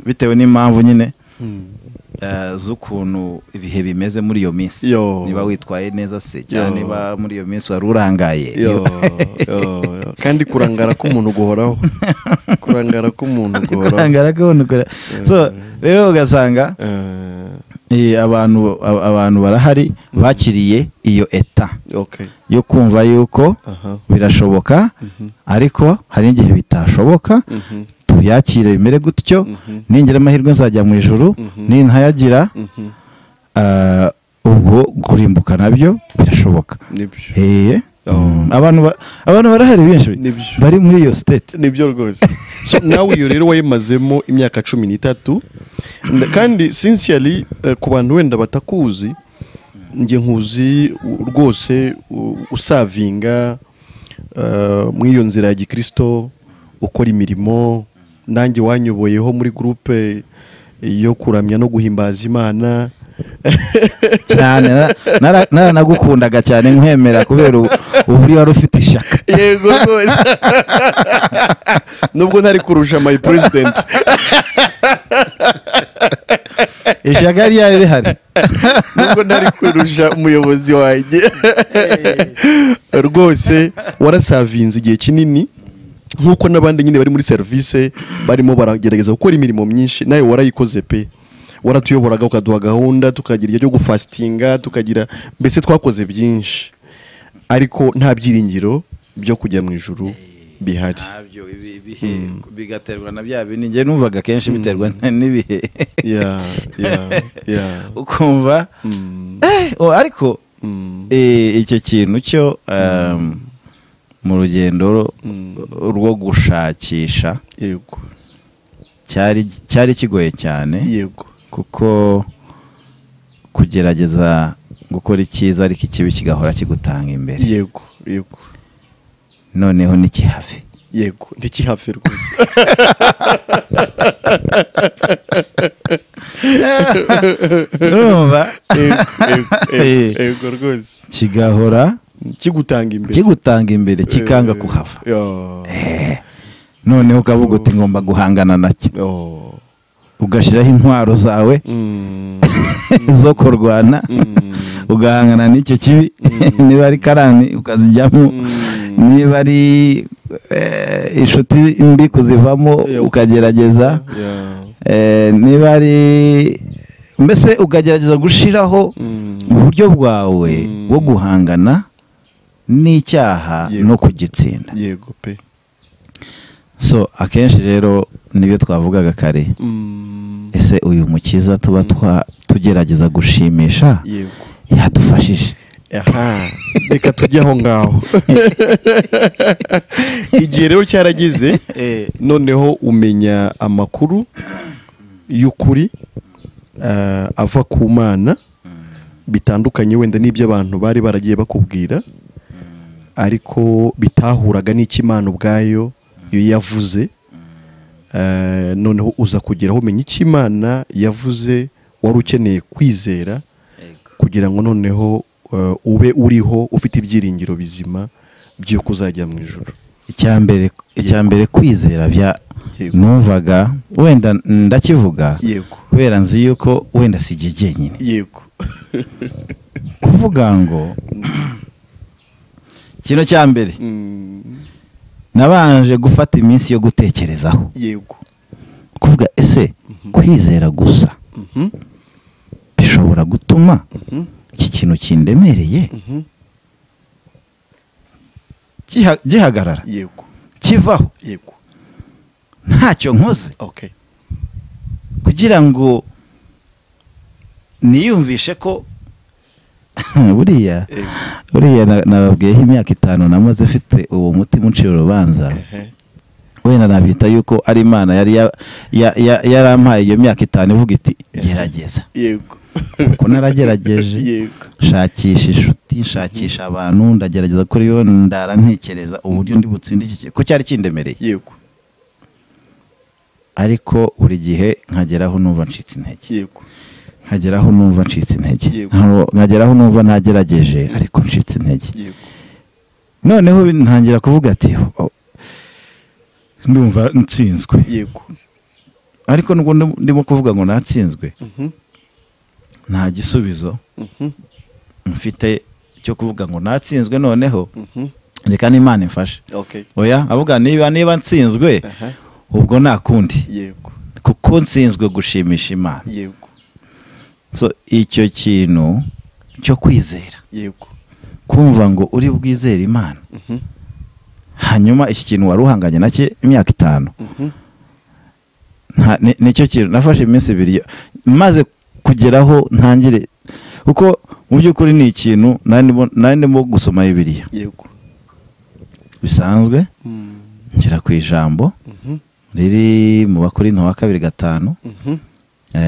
bitewe n'impamvu nyine z'ukuntu ibihe bimeze muri iyo minsi. Niba witwaye neza se cyane niba muri iyo minsi wari urangaye kandi kurangara k'umuntu guhoraho so rero ugasanga abantu barahari bakiriye iyo eta yo kumva yuko birashoboka ariko hari n'igihe bitashoboka tubyakire bimere gutyo ningira amahirwe nzajya mu ijuru nintayagira ubwo kurimbuka nabyo birashoboka. abantu barahari benshi bari muri iyo state. Nibyo rwose. So nawe iyo rero wayimazemo imyaka 13 kandi sincerely ku bantu wenda batakuzi nge nkuzi rwose usavinga mu iyo nzira ya gikristo ukora imirimo nanjye wanyoboyeho muri groupe yo kuramya no guhimbaza Imana cyane naranagukundaga cyane nkwemera kubera uburyo wari ufite ishaka. Yego rwose nubwo ntari kurusha my president ishaka yari rihari nubwo ntari kurusha umuyobozi wanjye rwose warasavinze igihe kinini nkuko nabandi nyine bari muri service barimo baragerageza gukora imirimo myinshi nawe warayikoze pe. Waratuyoboraga ukaduha gahunda tukagira igihe cyo gufastinga tukagira mbese twakoze byinshi ariko nta byiringiro byo kujya mu ijuru bihari. Nabyo bigaterwa na bya bintu nge numvaga kenshi biterwa n'ibihe ukumva ariko icyo kintu cyo mu rugendo rwo gushakisha cyari kigoye cyane kuko kugerageza gukora icyiza ariko ikibi kigahora kigutanga imbere. Noneho nikihave. Ntikihave rwose. Urumva rwose kigahora kigutanga imbere kikanga kuhava. noneho ukavuga uti ngomba guhangana nacyo, ugashyiraho intwaro zawe zo kurwana, ugahangana n'icyo kibi. Niba ari karani ukazijyamo, niba ari inshuti mbi kuzivamo ukagerageza, niba ari mbese ukagerageza gushiraho uburyo bwawe bwo guhangana n'icyaha no kugitsinda. Yego pe. So akenshi rero nibyo twavugaga kare, ese uyu mukiza tuba tugerageza gushimisha yadufashije? Reka tujye aho ngaho. Igihe rero cyaragize, noneho umenya amakuru y'ukuri ava ku Mana, bitandukanye wenda n'ibyo abantu bari baragiye bakubwira, ariko bitahuraga n'ikimana ubwayo iyo yavuze. Noneho uza kugeraho umenya ikimana yavuze, wari ukeneye kwizera kugira ngo noneho ube uriho ufite ibyiringiro bizima byo kuzajya mu ijuru. Icyambere kwizera bya numvaga wenda ndakivuga kubera nzi yuko wenda sijye jyenyine. Yego. Kuvuga ngo kino cyambere nabanje gufata iminsi yo gutekerezaho. Yego. Kuvuga ese kwizera gusa bishobora gutuma iki kintu kindemereye gihagarara? Yego. Kivaho? Yego. Ntacyo nkoze okay, kugira ngo niyumvishe ko buriya nababwiyeho imyaka 5 namaze mfite uwo mutima uncira urubanza. Wenda nabita yuko ari Imana yari yarampaye iyo myaka 5 ivuga iti gerageza. Yego. Kuko naragerageje. Yego. Shakisha inshuti, shakisha abantu, ndagerageza kuri yo, ndara ntekereza uburyo ndi butsinde iki ko cyari kindemereye. Yego. Ariko buri gihe nkageraho numva ncitse intege. Yego. Nkageraho numva ncitse intege. Nkageraho numva nagerageje ariko ncitse intege. Yego. Noneho ntangira kuvuga ati ndumva ntsinzwe. Yego. Ariko nubwo ndimo kuvuga ngo natsinzwe, nta gisubizo mfite cyo kuvuga ngo natsinzwe noneho reka n'Imana imfashe. Okay. Oya, avuga niba ntsinzwe ubwo nakundi. Yego. Kuko ntsinzwe gushimisha Imana. Yego. So icyo kintu cyo kwizera. Yego. Kumva ngo uri bwizera Imana. Hanyuma iki kintu waruhanganye nacyo imyaka 5. Nicyo kintu nafashe iminsi 2 maze kugeraho ntangire, kuko mu by'ukuri ni ikintu ndimo gusoma Bibiliya. Yego. Bisanzwe ngira ku ijambo riri mu Bakorinto wa 2:5,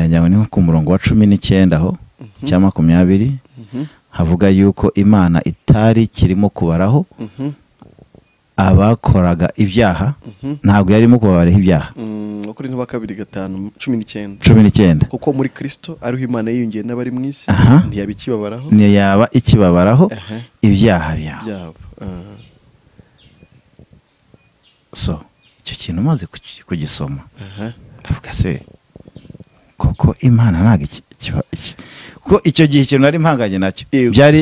njyango ni nko ku murongo wa 19 aho cya 20, havuga yuko Imana itari kirimo kubaraho abakoraga ibyaha, ntabwo yarimo kubabaraho ibyaha. Kuri ntuba 2:5 19 kuko muri Kristo ariho Imana yiyungiye n'abari mu isi, ntiyabikibabaraho, ntiyaba ikibabaraho ibyaha byabo. So icyo kintu maze kugisoma ndavuga se koko Imana ntago kuko icyo gihe ikintu nari mpanganye nacyo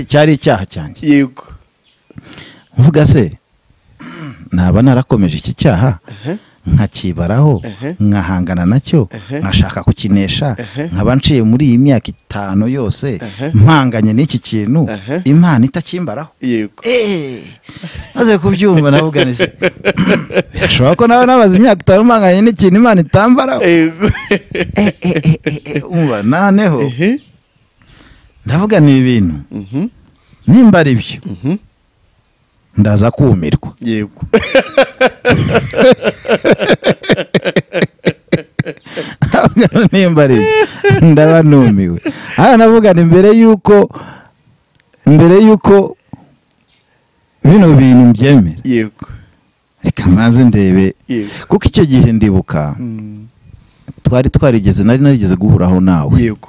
cyari icyaha cyanjye. Yego. Mvuga se naba narakomeje iki cyaha nkakibaraho, nkahangana nacyo, nkashaka kukinesha, nkaba nciye muri iyi myaka 5 yose mpanganye n'iki kintu, Imana itakimbaraho. Yego. Maze kubyumva navuga nise birashoboka ko nawe nabaze imyaka 5 mpanganye n'ikintu Imana itambaraho. Yego. Umva naneho ndavuga ni ibintu nimba ari byo ndaza kumirwa. Yego. Nimba ari ndaba numiwe. Navuga ni mbere yuko bino bintu mbyemera. Yego. Reka maze ndebe. Kuko icyo gihe ndibuka nari narigeze guhuraho nawe. Yego.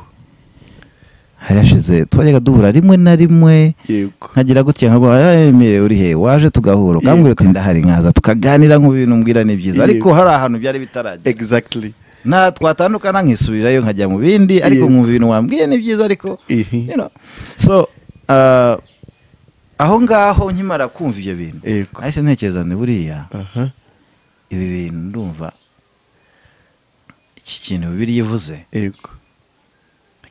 harashize twajyaga duhura rimwe na rimwe yego nkagira gutya nkago Emile uri he waje tugahura kambwira uti ndahari nkaza tukaganira nk'ibintu mbwira ni byiza ariko hari ahantu byari bitarajya exactly na twatandukana nkisubirayo nkajya mu bindi ariko mu bintu wambwiye ni byiza ariko you know so aho ngaho nkimara kumva ibyo bintu ahise ntekereza ni buriya ibi bintu ndumva iki kintu bibiri yivuze yego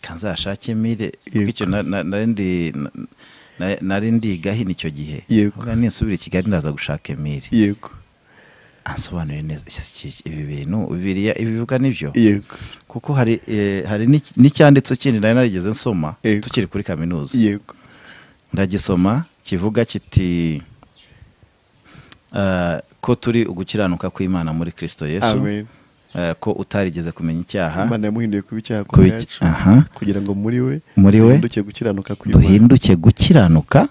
kanzashake Emile icyo nari ndigahi nicyo gihe yego nisubira i Kigali ndaza gushaka Emile yego ansobanurira neza ibi bintu bibiriya ibivuga nibyo yego kuko hari n'icyanditso kindi nari narigeze nsoma tukiri kuri kaminuza yego ndagisoma kivuga kiti ko turi ugukiranuka kw'Imana muri Kristo Yesu amen ko utarigeze kumenya icyaha Imana yamuhinduye kuba icyaha kugira ngo muri we duhinduke gukiranuka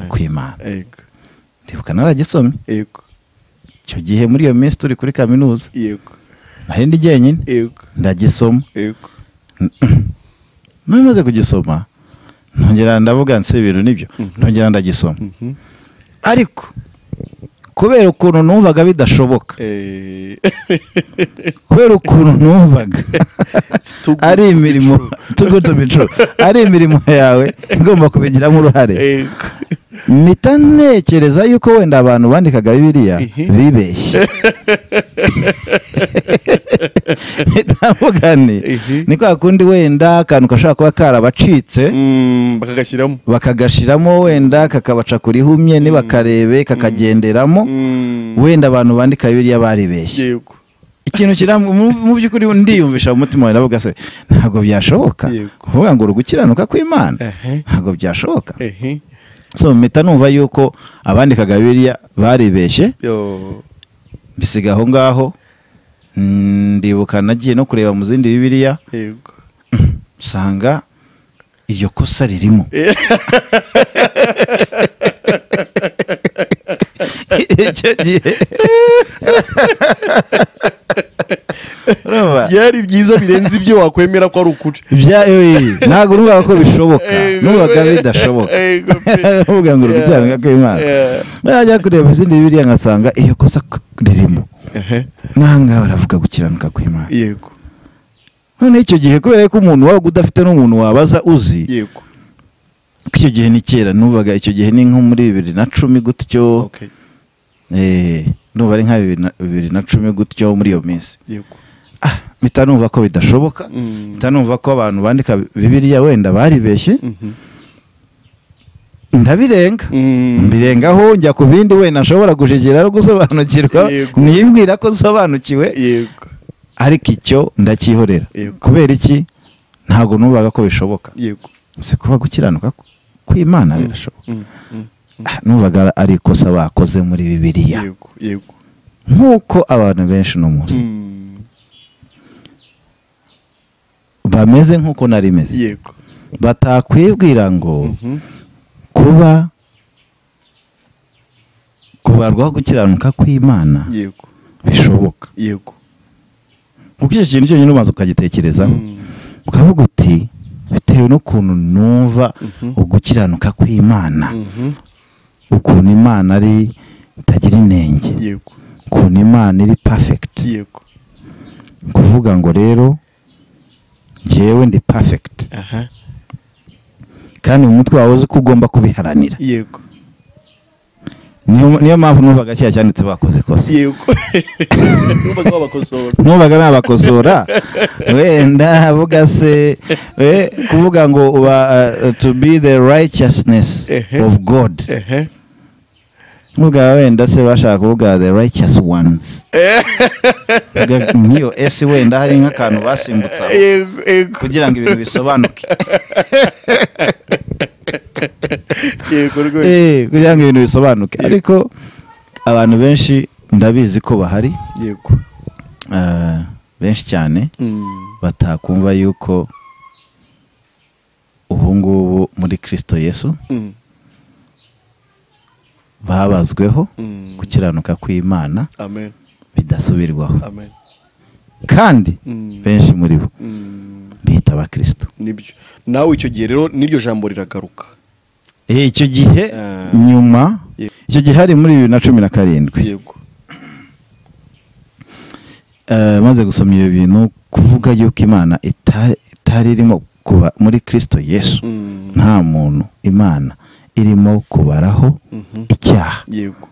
kw'Imana yego ndibuka naragisomye yego icyo gihe muri iyo minsi turi kuri kaminuza yego nari ndi jyenyine yego ndagisoma yego namaze kugisoma ntongera ndavuga nse ibintu nibyo ntongera ndagisoma ariko kubera ukuntu numvaga bidashoboka kubera ukuntu numvaga ari imirimo ari imirimo yawe ngomba kubigiramo uruhare mpita ntekereza yuko wenda abantu bandikaga Bibiliya bibeshye ndamugane ni kwa kundi wenda akantu gashobora kuba karabacitse bakagashiramo wenda kakabaca kuri humye nibakarebe kakagenderamo wenda abantu bandika Bibiliya baribeshye ikintu kiramwe mu by'ukuri ndiyumvisha mu mutima wawe navuga se ntago byashoboka kuvuga ngo urugukiranuka kw'Imana ntago byashoboka so mpita numva yuko abandikaga Bibiliya baribeshye bisiga aho ngaho ndibuka nagiye no kureba mu zindi Bibiliya usanga iryo kosa ririmo icyo gihe byari byiza birenze ibyo wakwemera ko ari ukuri ntabwo numvaga ko bishoboka numvaga bidashoboka uvuga ngo urugukiranuka kw'Imana najya kureba izindi Bibiliya nkasanga iyo kosa ririmo nanga baravuga gukiranuka kw'Imana yego none icyo gihe kubera ko umuntu waba udafite n'umuntu wabaza uzi yego icyo gihe ni kera numvaga icyo gihe ni nko muri 2010 gutyo numva ari nka 2010 gutyo muri iyo minsi yego mpita numva ko bidashoboka mpita numva ko abantu bandika Bibiliya wenda baribeshye ndabirenga mbirengaho njya ku bindi wenda nshobora gushigera no gusobanukirwa nibwira ko nsobanukiwe yego ariko icyo ndakihorera kubera iki ntago numvaga ko bishoboka yego se kuba gukiranuka kw'Imana birashoboka numvaga ari ikosa bakoze muri Bibiliya yego yego nk'uko abantu benshi no munsi bameze nk'uko nari meze yego batakwibwira ngo kubarwaho gukiranuka kw'Imana yego bishoboka yego kuko icyo kintu cyonyine umaze ukagitekerezaho ukavuga uti bitewe n'ukuntu numva ugukiranuka kw'Imana ukuntu Imana ari itagira inenge yego ukuntu Imana iri perfect yego kuvuga ngo rero njyewe ndi perfect kandi mu mutwe wawe uzi ko ugomba kubiharanira yego niyo mpamvu numvaga cya cyanditse bakoze kosa yego numvaga nabakosora wenda avuga se kuvuga ngo to be the righteousness of God nuga wenda se bashaka kuvuga the righteous ones niyo ese wenda hari nk'akantu basimbutsa kugira ngo ibintu bisobanuke kugira ngo ibintu bisobanuke ariko abantu benshi ndabizi ko bahari yego benshi cyane batakumva yuko ubu ngubu muri Kristo Yesu babazweho gukiranuka kw'Imana amen bidasubirwaho amen kandi benshi muri bo bita aba Kristo. Nibyo. Nawe icyo gihe rero niryo jambo riragaruka. Icyo gihe nyuma icyo gihe hari muri 2017. Yego. Maze gusomya ibyo bintu kuvuga yuko Imana itari irimo kuba muri Kristo Yesu. Nta muntu Imana irimo kubaraho icyaha. Yego.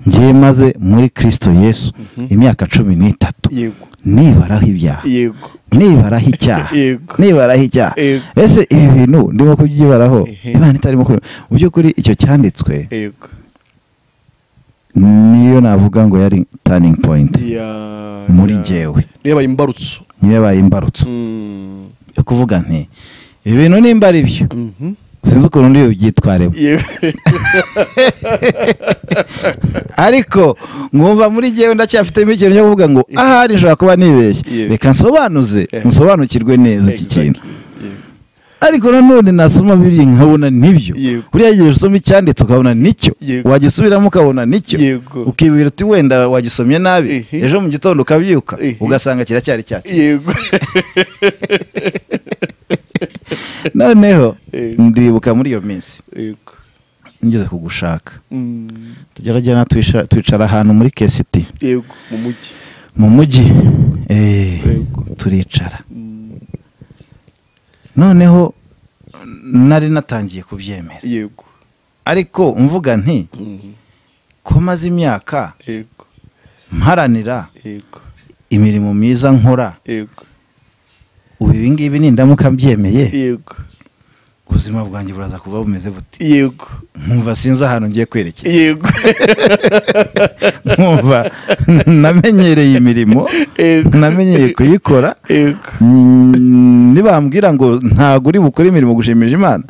Ngiye maze muri Kristo Yesu imyaka 13. Yego. Nibaraho ibyaha. Yego. Nibaraho icyaha. Yego. Nibaraho icyaha. Ese ibi bintu ndimo kubyibaraho Imana itarimo mu by'ukuri icyo cyanditswe. Yego. Niyo navuga ngo yari turning point muri jewe. Niba imbarutso. Niba imbarutso. Yo kuvuga nti ibi bintu nimba ari byo. Sinzi ukuntu ndi byitwaremo. Ariko ngumva muri jewe ndacyafite ikintu cyo kuvuga ngo ahari nshobora kuba nibeshye. Reka nsobanukirwe neza iki kintu. Ariko nanone nasoma biri nkabona nibyo. Buriya gihe usoma icyanditse ukabona nicyo. Wagisubiramo ukabona nicyo. Ukibwira uti wenda wagisomye nabi. Ejo mu gitondo ukabyuka ugasanga kiracyari cyacu. Yego. Noneho ndibuka muri iyo minsi. Yego. Ngeze kugushaka. Tugerageza twicara ahantu muri KCT. Yego, mu mujyi. Mu mujyi. Turicara. Noneho nari natangiye kubyemera. Yego. Ariko mvuga nti ko maze imyaka mparanira imirimo myiza nkora. Ubu ibi ngibi nindamuka mbyemeye ubuzima bwanjye buraza kuba bumeze buti. Nkumva sinzi ahantu ngiye kwerekeza. Nkumva namenyereye imirimo, namenyeye kuyikora. Nibambwira ngo ntago uri bukora imirimo gushimisha Imana,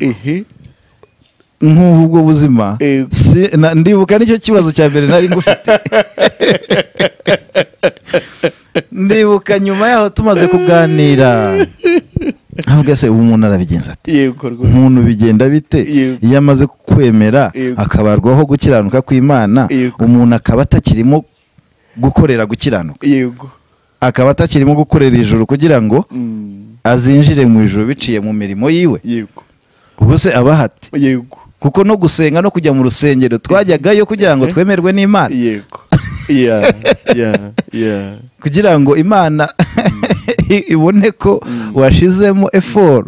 nkumva ubwo buzima ndibuka nicyo kibazo cya mbere nari ngufite. Ndibuka nyuma yaho tumaze kuganira avuga se umuntu arabigenza ati. Umuntu bigenda bite iyo amaze kwemera akabarwaho gukiranuka kw'Imana, umuntu akaba atakirimo gukorera gukiranuka, akaba atakirimo gukorera ijuru kugira ngo azinjire mu ijuru biciye mu mirimo yiwe. Ubwo se abahati kuko no gusenga no kujya mu rusengero twajyagayo kugira ngo twemerwe n'Imana. Kugira ngo Imana ibone ko washizemo effort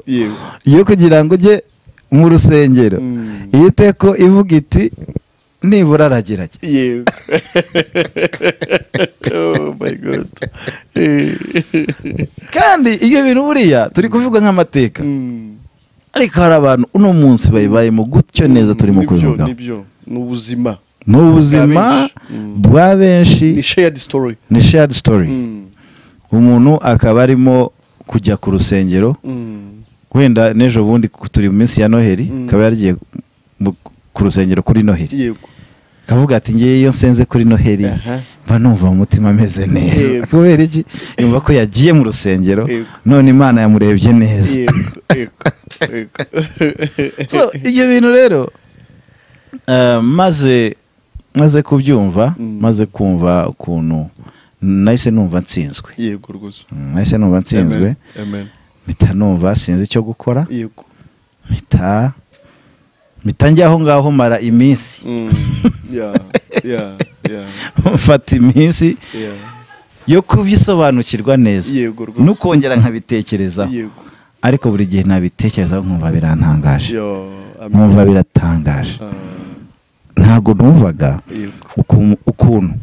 yo kugira ngo ujye mu rusengero. Iteko ivuga iti nibura aragerage. Oh my God. Kandi iyo bintu buriya turi kuvuga nk'amateka. Ariko hari abantu uno munsi bayibayemo gutyo neza turimo kuvuga. Nibyo n'ubuzima. N'ubuzima bwa benshi. Ni shared story. Ni shared story. Umuntu akaba arimo kujya ku rusengero. Wenda nejo bundi turi mu minsi ya Noheli akaba yaragiye ku rusengero kuri Noheli. Yego. Kavuga ati ngiye iyo nsenze kuri Noheli mba numva mu mutima ameze neza. Kubera iki? Yumva ko yagiye mu rusengero none Imana yamurebye neza. So ibyo bintu rero maze kubyumva, maze kumva ukuntu nahise numva nsinzwe. Yego rwose. Nahise numva nsinzwe. Amen. Mpita numva sinzi icyo gukora. Yego. Mpita njya aho ngaho mara iminsi. Mfata iminsi yo kubisobanukirwa neza. Nukongera nkabitekereza. Ariko buri gihe nabitekereza nkumva birantangaje. Nkumva biratangaje. Ntago numvaga ukuntu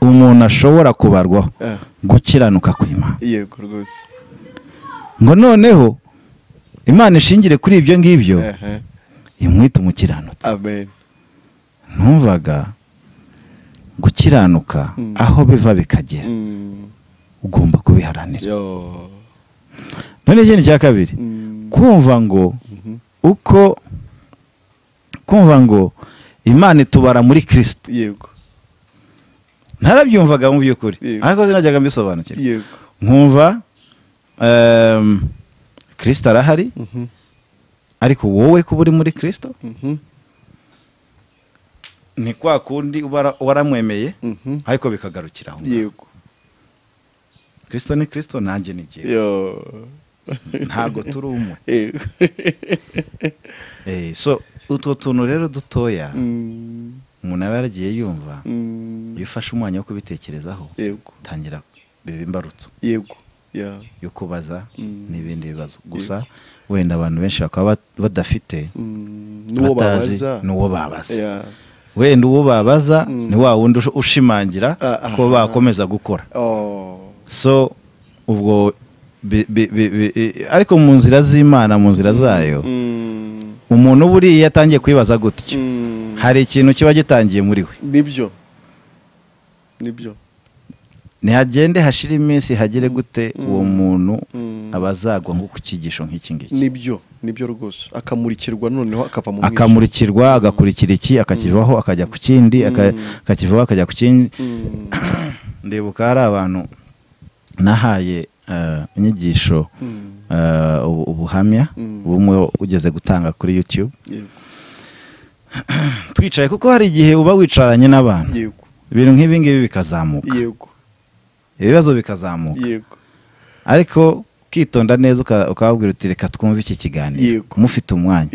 umuntu ashobora kubarwaho gukiranuka kw'Imana. Yego rwose. Ngo noneho Imana ishingire kuri ibyo ngibyo imwita umukiranutsi. Amen. Numvaga gukiranuka aho biva bikagera ugomba kubiharanira. None ikindi cya kabiri kumva ngo Imana itubara muri Kristo. Yego. Ntarabyumvaga mu by'ukuri ariko sinajyaga mbisobanukirwa. Yego. Nkumva Kristo arahari ariko wowe kuba uri muri Kristo ni kwa kundi waramwemeye ariko bikagarukira aho. Yego. Kristo ni Kristo nanjye ni jye. ntago turi umwe. Yego. So utwo tuntu rero dutoya umuntu aba yaragiye yumva iyo ufashe umwanya wo kubitekerezaho Yego. tangira biba imbarutso Yego. yo kubaza n'ibindi bibazo gusa wenda abantu benshi bakaba badafite n'uwo babaza wenda uwo babaza ni wa wundi ushimangira ko bakomeza gukora. So ubwo ariko mu nzira z'Imana, mu nzira zayo umuntu buriya yatangiye kwibaza gutyo hari ikintu kiba gitangiye muri we. Nibyo ntihagende hashira iminsi hagire gute uwo muntu abazagwa nko ku kigisho nk'iki ngiki. Nibyo rwose akamurikirwa noneho akava mu mwijima, akamurikirwa agakurikira iki akakivaho akajya ku kindi akakivaho akajya ku kindi. Ndibuka hari abantu nahaye inyigisho ubuhamya bumwe ugeze gutanga kuri YouTube twicaye, kuko hari igihe uba wicaranye n'abantu ibintu nk'ibi ngibi bikazamuka, ibibazo bikazamuka, ariko ukitonda neza ukababwira uti reka twumve iki kiganiro mufite umwanya,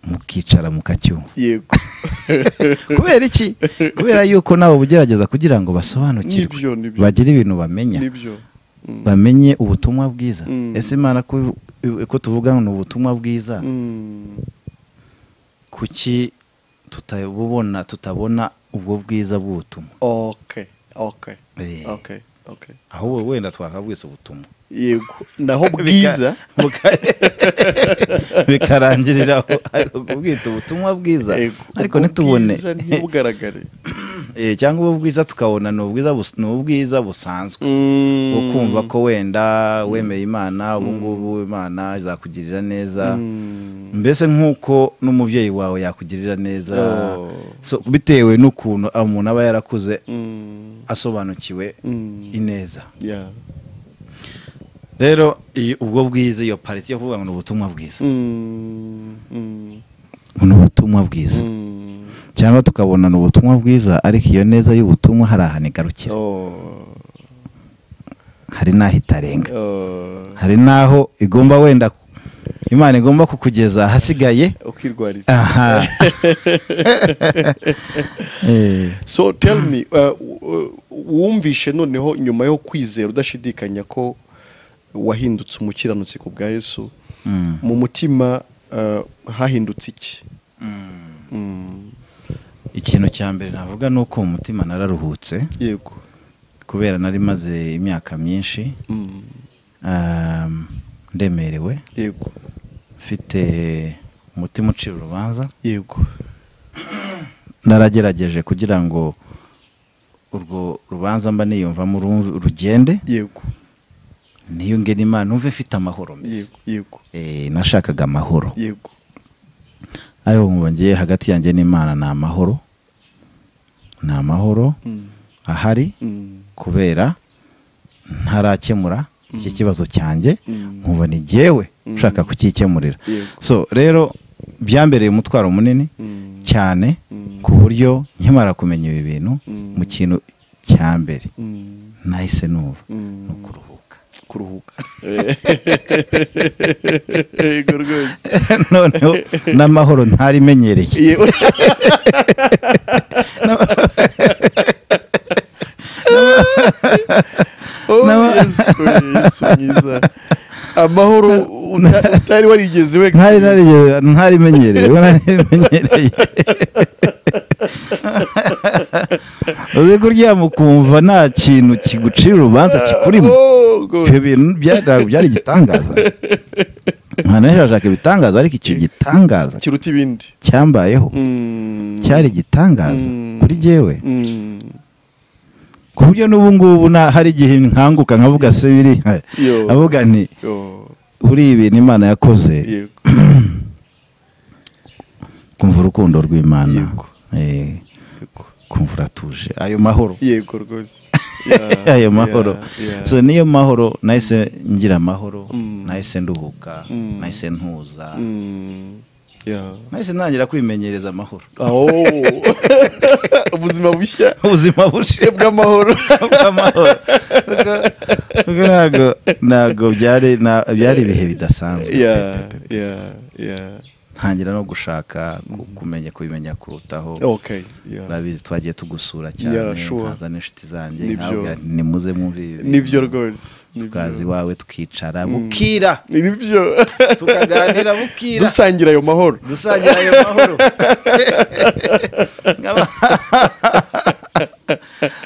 mukicara mukacyumva. Kubera iki? Kubera yuko nawe ugerageza kugira ngo basobanukirwe, bagire ibintu bamenya, bamenye ubutumwa bwiza. Ese Imana ko tuvuga ngo ubutumwa bwiza, kuki tutabona ubwo bwiza bw'ubutumwa? Aho wenda twakabwise ubutumwa naho bwiza bikarangiriraho, ariko kubwita ubutumwa bwiza ariko ntitubone ntibugaragare, cyangwa ubwo bwiza tukabona ni ubwiza busanzwe ukumva ko wenda wemeye Imana ubu ngubu Imana izakugirira neza, mbese nk'uko n'umubyeyi wawe yakugirira neza. So bitewe n'ukuntu umuntu aba yarakuze asobanukiwe ineza. Rero ubwo bwiza, iyo pariti yo kuvuga ngo ubutumwa bwiza, ubutumwa bwiza, cyangwa tukabona ubutumwa bwiza ariko iyo neza y'ubutumwa hari ahantu igarukira, hari n'aho itarenga, hari n'aho igomba wenda Imana igomba kukugeza hasigaye ukirwariza. So tell me, wumvishe noneho nyuma yo kwizera udashidikanya ko wahindutse umukiranutsi ku bwa Yesu, mu mutima hahindutse iki? Ikintu cya mbere navuga nuko mu mutima nararuhutse. Yego. Kubera nari maze imyaka myinshi ndemerewe. Yego. Mfite umutima ucira urubanza. Yego. Naragerageje kugira ngo urwo rubanza mba niyumvamo urugende. Yego. Niyunge n'Imana numve mfite amahoro mbese. Yego. Nashakaga amahoro. Yego. Ariko ngiye hagati yanjye n'Imana na amahoro. Na amahoro ahari kubera ntarakemura iki kibazo cyanjye, nkumva ni jyewe ushaka kukikemurira. So rero byambereye umutwaro munini cyane ku buryo nkimara kumenya ibi bintu mu kintu cya mbere nahise numva no kuruhuka. Yego rwose. Noneho n'amahoro ntarimenyereye. Yesu mwiza. Amahoro utari warigeze we ntarimenyereye. Uzi kuryama ukumva nta kintu kigucira urubanza kikurimo. Ibyo bintu byari igitangaza. Mwana ashaka ibitangaza, ariko icyo gitangaza kiruta ibindi cyambayeho cyari igitangaza kuri jyewe, ku buryo n'ubu ngubu hari igihe nkanguka nkavuga se biri avuga nti buri ibintu Imana yakoze, kumva urukundo rw'Imana, kumva uratuje, ayo mahoro. Yego rwose. Ayo mahoro. So niyo mahoro nahise ngira amahoro, nahise nduhuka, nahise ntuza, nahise ntangira kwimenyereza amahoro. Ubuzima bushya bw'amahoro. Ntabwo byari ibihe bidasanzwe. ntangira no gushaka kubimenya kurutaho. Urabizi twagiye tugusura cyane, nkaza n'inshuti zanjye, nimuze mwumve nibyo rwose, tukazi wawe tukicara bukira, nibyo tukaganira bukira, dusangira ayo mahoro.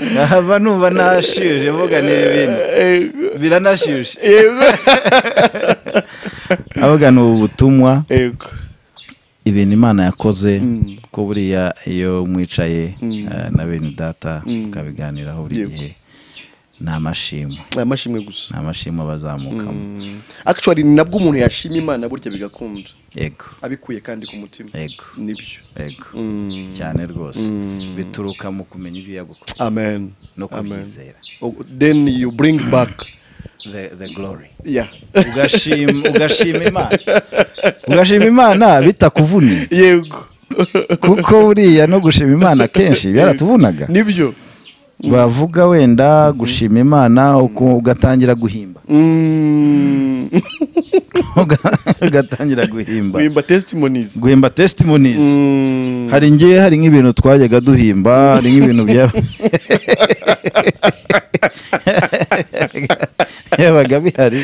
Nkaba numva nashije mvuga n'ibintu biranashije, avuga ni ubutumwa, ibintu Imana yakoze ko buriya iyo mwicaye na bene data ukabiganiraho buri gihe ni amashimwe gusa, ni amashimwe bazamukamo. Actually ni nabwo umuntu yashima Imana burya bigakunda, yego, abikuye kandi ku mutima, yego, nibyo, yego, cyane rwose, bituruka mu kumenya ibyo yagukoreye. Amen. No kubyizera. Then you bring back the glory. Ugashima Imana bitakuvuniye. Yego. Kuko buriya no gushima Imana kenshi byaratuvunaga. Nibyo. Bavuga wenda gushima Imana ugatangira guhimba. Ugatangira guhimba testimonies. Hari nk'ibintu twajyaga duhimba, hari nk'ibintu yabaga bihari,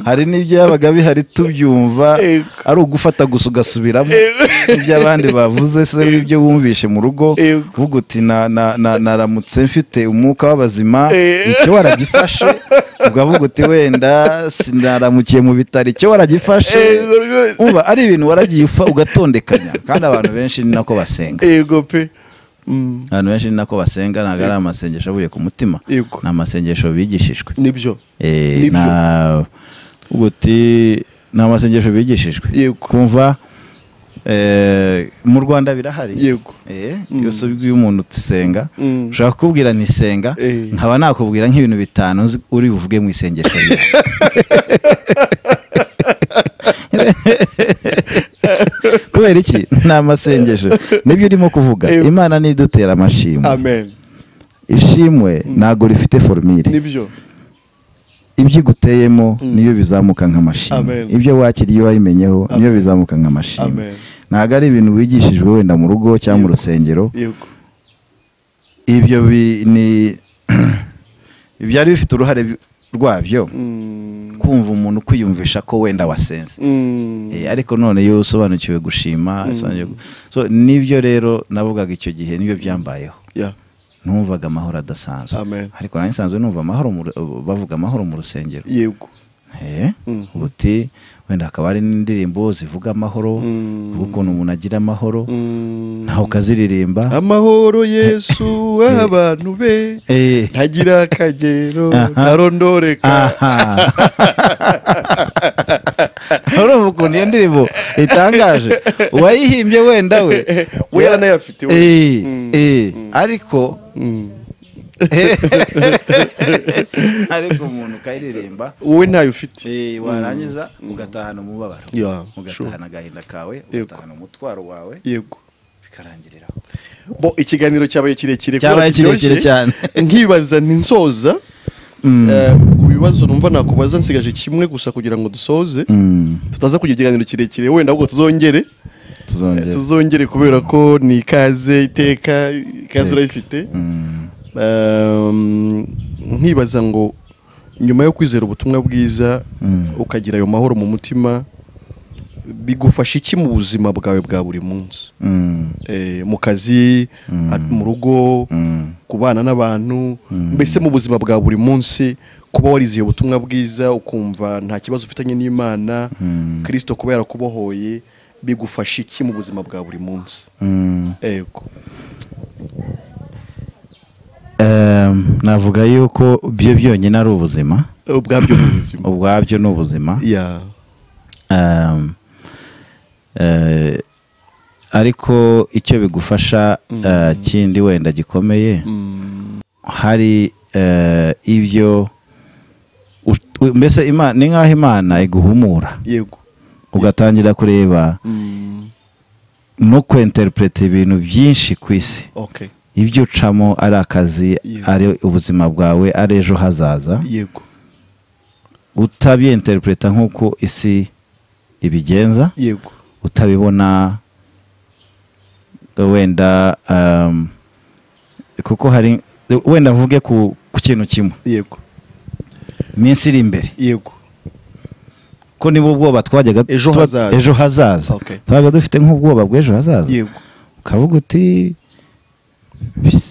hari n'ibyo yabaga bihari tubyumva ari ugufata gusa ugasubiramo ibyo abandi bavuze, se ibyo wumvishe mu rugo, uvuga uti naramutse mfite umwuka w'abazima, icyo waragifashe, ukavuga uti wenda sinaramukiye mu bitaro, icyo waragifashe, uba ari ibintu waragiye ugatondekanya. Kandi abantu benshi ni nako basenga. Yego pe. Abantu benshi ni nako basenga, ntabwo ari amasengesho avuye ku mutima, ni amasengesho bigishijwe. Nibyo. Uti ni amasengesho bigishijwe. Kumva mu Rwanda birahari. Yego. Yose ubwiye umuntu usenga, ushaka kubwira ntisenga, nkaba nakubwira nk'ibintu 5 uri buvuge mu isengesho ryawe. Kubera iki? Ni amasengesho, nibyo urimo kuvuga. Imana nidutera amashimwe. Amen. Ishimwe ntago rifite formule. Nibyo. Ibyo iguteyemo niyo bizamuka nk'amashimwe, ibyo wakiriye wayimenyeho niyo bizamuka nk'amashimwe. Ntago ari ibintu wigishijwe wenda mu rugo cyangwa mu rusengero. Ibyo ni byari bifite uruhare rwabyo, kumva umuntu kwiyumvisha ko wenda wasenze, ariko none yo usobanukiwe gushima. So nibyo rero navugaga icyo gihe, nibyo byambayeho. Numvaga amahoro adasanzwe, ariko nanjye nsanzwe numva amahoro, bavuga amahoro mu rusengero. Yego. Ubuti wenda akaba ari n'indirimbo zivuga amahoro, ukuntu umuntu agira amahoro, naho ukaziririmba. Amahoro Yesu abantu be ntagira akagero ntarondoreka. Urumva ukuntu iyo ndirimbo itangaje, uwayihimbye wenda we yaranayafite, ariko ariko umuntu ukayiririmba wowe ntayo ufite, warangiza ugatahana umubabaro, ugatahana agahinda kawe, ugatahana umutwaro wawe, yego, bikarangiriraho. Ikiganiro cyabaye kirekire cyane, nkibaza ntinsoza ku bibazo numva nakubaza, nsigaje kimwe gusa kugira ngo dusoze, tutaza kugira ikiganiro kirekire, wenda ahubwo tuzongere kubera ko ni ikaze urayifite. Nkibaza ngo nyuma yo kwizera ubutumwa bwiza ukagira ayo mahoro mu mutima, bigufasha iki mu buzima bwawe bwa buri munsi? Mu kazi, mu rugo, kubana n'abantu, mbese mu buzima bwa buri munsi, kuba warizeye ubutumwa bwiza ukumva nta kibazo ufitanye n'Imana, Kristo kuba yarakubohoye, bigufasha iki mu buzima bwa buri munsi? Yego. Navuga yuko byo byonyine ari ubuzima, ubwabyo ni ubuzima. Ariko icyo bigufasha kindi wenda gikomeye, hari ibyo mbese ni nk'aho Imana iguhumura, yego, ugatangira kureba no kwinterpreta ibintu byinshi ku isi. Okay. Ibyo ucamo ari akazi, ari ubuzima bwawe, ari ejo hazaza. Yego. Utabyinterpreta nk'uko isi ibigenza. Yego. Utabibona wenda kuko hari wenda mvuge ku kintu kimwe. Yego. Iminsi iri imbere. Yego. Ko nibo ubwoba twajyaga ejo hazaza. Okay. Twabaga dufite nk'ubwoba bw'ejo hazaza. Yego. Ukavuga uti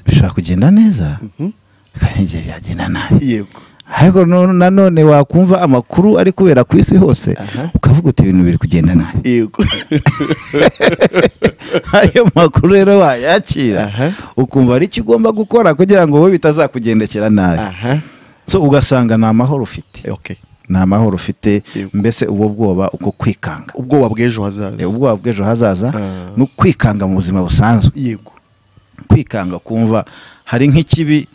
bishaka kugenda neza. Kandi igihe byagenda nabi. Yego. Ariko nanone wakumva amakuru ari kubera ku isi hose ukavuga uti ibintu biri kugenda nabi. Yego. Ayo makuru rero wayakira ukumva ari icyo ugomba gukora kugira ngo wowe bitazakugendekera nabi. So ugasanga nta mahoro ufite. Okay. Nta mahoro ufite, mbese ubwo bwoba uko kwikanga. Ubwoba bw'ejo hazaza. Ubwoba bw'ejo hazaza no kwikanga mu buzima busanzwe. Yego. Kwikanga kumva hari nk'ikibi,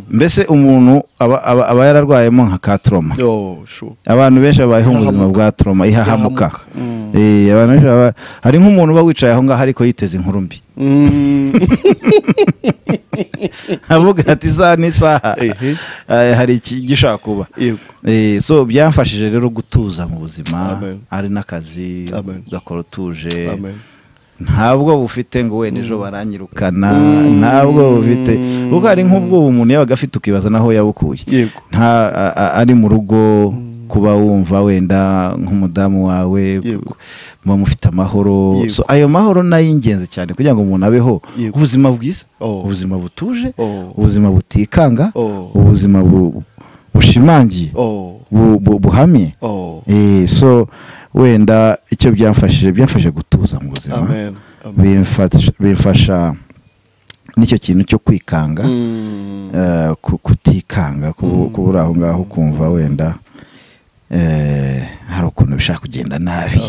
mbese umuntu aba yararwayemo nka ka trauma. Abantu benshi babayeho mu buzima bwa trauma ihahamuka. Abantu benshi hari nk'umuntu uba wicaye aho ngaho ariko yiteze inkuru mbi. Avuga ati isaha n'isaha hari igishaka kuba. So byamfashije rero gutuza mu buzima, ari n'akazi gakora utuje. Ntabwo bufite ngo wenda ejo baranyirukana, ntabwo bufite kuko hari nk'ubwo umuntu yabaga afite ukibaza naho yabukuye. Ari mu rugo kuba wumva wenda nk'umudamu wawe muba mufite amahoro. So ayo mahoro nayo ingenzi cyane kugira ngo umuntu abeho ubuzima bwiza, ubuzima butuje, ubuzima butikanga, ubuzima bushimangiye, buhamye. So wenda icyo byamfashije gutuza mu buzima. Bimfasha nicyo kintu cyo kwikanga, kutikanga, kubura aho ngaho kumva wenda hari ukuntu bishaka kugenda nabi.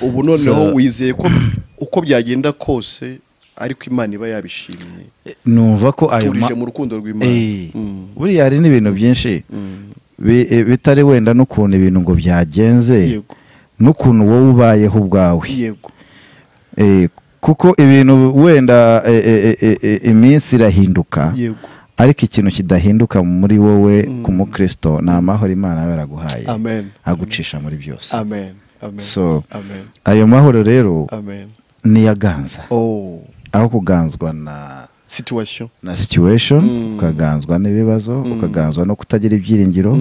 Ubu noneho wizeye ko uko byagenda kose ariko Imana iba yabishimiye. Numva ko ayo mu rukundo rw'Imana. Buriya hari n'ibintu byinshi bitari wenda n'ukuntu ibintu ngo byagenze, n'ukuntu wowe ubayeho ubwawe. Kuko ibintu wenda iminsi irahinduka, ariko ikintu kidahinduka muri wowe ku mukristo ni amahoro Imana yaraguhaye agucisha muri byose. So ayo mahoro rero niyaganza, aho kuganzwa na situation, ukaganzwa n'ibibazo, ukaganzwa no kutagira ibyiringiro,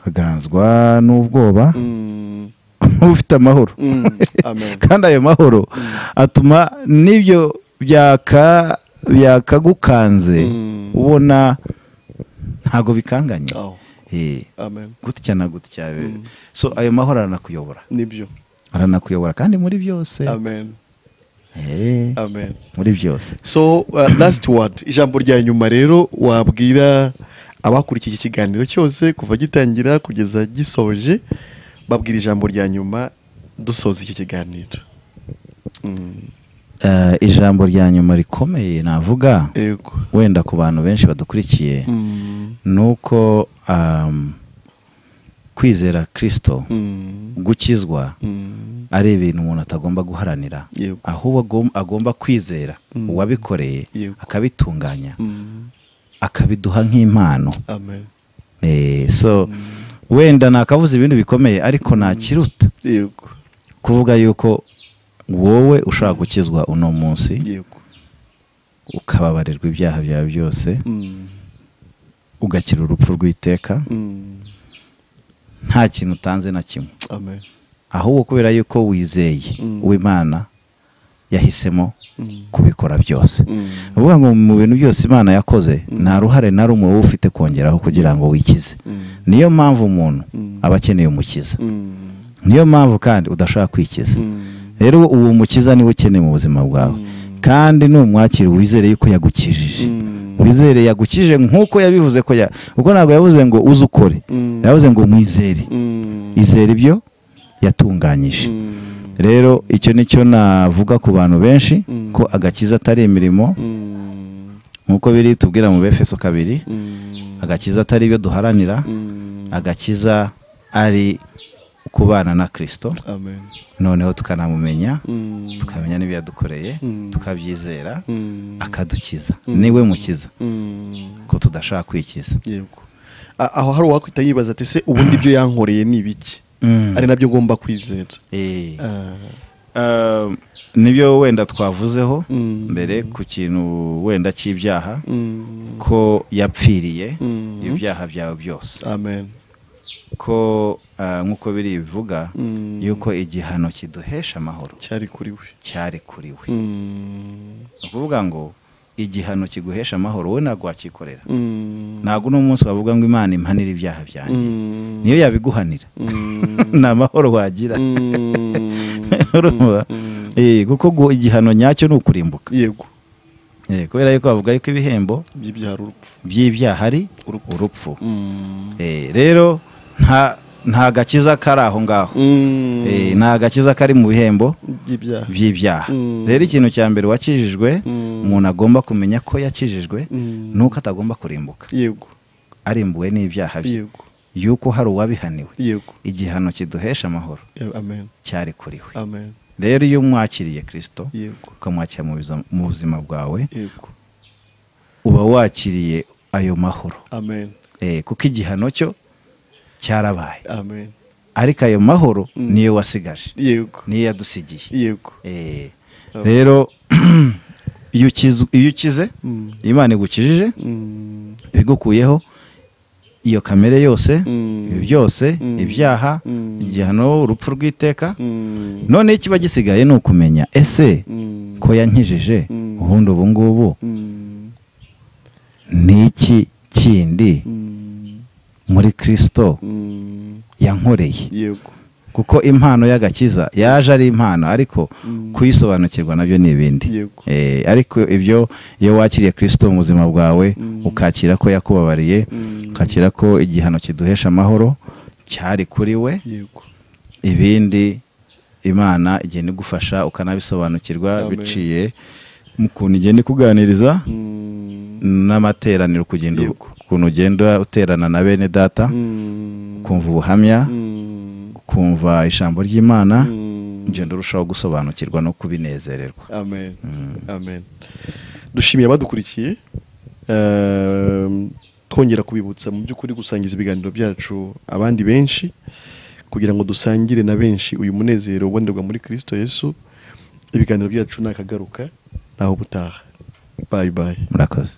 ukaganzwa n'ubwoba, ufite amahoro. Kandi ayo mahoro atuma n'ibyo byakagukanze ubona ntago bikanganye. Gutya na gutya. So ayo mahoro aranakuyobora. Nibyo. Aranakuyobora kandi muri byose. Muri byose. So last word, ijambo rya nyuma rero wabwira abakurikiye iki kiganiro cyose kuva gitangira kugeza gisoje, babwira ijambo rya nyuma dusoza iki kiganiro. Ijambo rya nyuma rikomeye navuga wenda ku bantu benshi badukurikiye nuko kwizera Kristo, gukizwa ari ibintu umuntu atagomba guharanira, ahubwo agomba kwizera uwabikoreye akabitunganya, akabiduha nk'impano. So wenda nakavuze ibintu bikomeye ariko nakiruta kuvuga yuko wowe ushaka gukizwa uno munsi, ukababarirwa ibyaha byawe byose, ugakira urupfu rw'iteka, nta kintu utanze na kimwe, ahubwo kubera yuko wizeye uw'Imana yahisemo kubikora byose. Uvuga ngo mu bintu byose Imana yakoze nta ruhare na rumwe wowe ufite kongeraho kugira ngo wikize. Niyo mpamvu umuntu aba akeneye umukiza, niyo mpamvu kandi udashaka kwikiza. Rero uwo mukiza niwe ukeneye mu buzima bwawe, kandi numwakira wizere yuko yagukijije, wizere yagukije nk'uko yabivuze ko kuko ntabwo yavuze ngo uze ukore, yavuze ngo mwizere, izere ibyo yatunganyije. Rero icyo nicyo navuga ku bantu benshi, ko agakiza atari imirimo nk'uko biri tubwira mu Befeso 2. Agakiza atari ibyo duharanira, agakiza ari kubana na Kristo. Amen. Noneho tukanamumenya, tukamenya n'ibyo yadukoreye, tukabyizera, akadukiza. Niwe mukiza. Ko tudashaka kwikiza. Yego. Aho hari uwakwita yibaza ati se ubundi ibyo yankoreye ni ibiki? Ari nabyo ngomba kwizera. Nibyo wenda twavuzeho mbere ku kintu wenda cy'ibyaha, ko yapfiriye ibyaha byawe byose. Amen. Ko nk'uko biri bivuga yuko igihano kiduhesha amahoro cyari kuri we. Ukuvuga ngo igihano kiguhesha amahoro we ntabwo wakikorera. Ntabwo uno munsi wavuga ngo Imana impanira ibyaha byanjye, niyo yabiguhanira nta mahoro wagira. Kuko igihano nyacyo ni ukurimbuka. Yego. Kubera yuko bavuga yuko ibihembo by'ibyaha ari urupfu. Rero nta gakiza kari aho ngaho. Nta gakiza kari mu bihembo by'ibyaha. Rero ikintu cya mbere wakijijwe, umuntu agomba kumenya ko yakijijwe, nuko atagomba kurimbuka. Yego. Arimbuwe n'ibyaha bye. Yego. Yuko hari uwabihaniwe. Yego. Igihano kiduhesha amahoro. Amen. Cyari kuri we. Amen. Rero iyo mwakiriye Kristo, Yego, ukamwakira mu buzima bwawe, Yego, uba wakiriye ayo mahoro. Amen. Kuko igihano cyo cyarabaye. Amen. Ariko ayo mahoro niyo wasigaje. Yego. Niyo yadusigiye. Yego. Rero iyo ukize, Imana igukijije, ibigukuyeho iyo kamere yose, ibi byose, ibyaha, igihano, urupfu rw'iteka. None kiba gisigaye ni ukumenya ese ko yankijije, ubundi ubu ngubu n'iki kindi muri Kristo yankoreye. Yego. Kuko impano y'agakiza yaje ari impano, ariko kuyisobanukirwa nabyo ni ibindi. Ariko ibyo iyo wakiriye Kristo mu buzima bwawe, ukakira ko yakubabariye, ukakira ko igihano kiduhesha amahoro cyari kuri we, ibindi Imana igenda igufasha ukanabisobanukirwa biciye mu kuntu igenda ikuganiriza n'amateraniro, kugenda ukuntu ugenda uterana na bene data, kumva ubuhamya, kumva ijambo ry'Imana, ugenda urushaho gusobanukirwa no kubinezererwa. Amen. Amen. Dushimiye abadukurikiye, twongera kubibutsa mu by'ukuri gusangiza ibiganiro byacu abandi benshi, kugira ngo dusangire na benshi uyu munezero ubonerwa muri Kristo Yesu. Ibiganiro byacu nakagaruka naho butaha. Bye bye. Murakoze.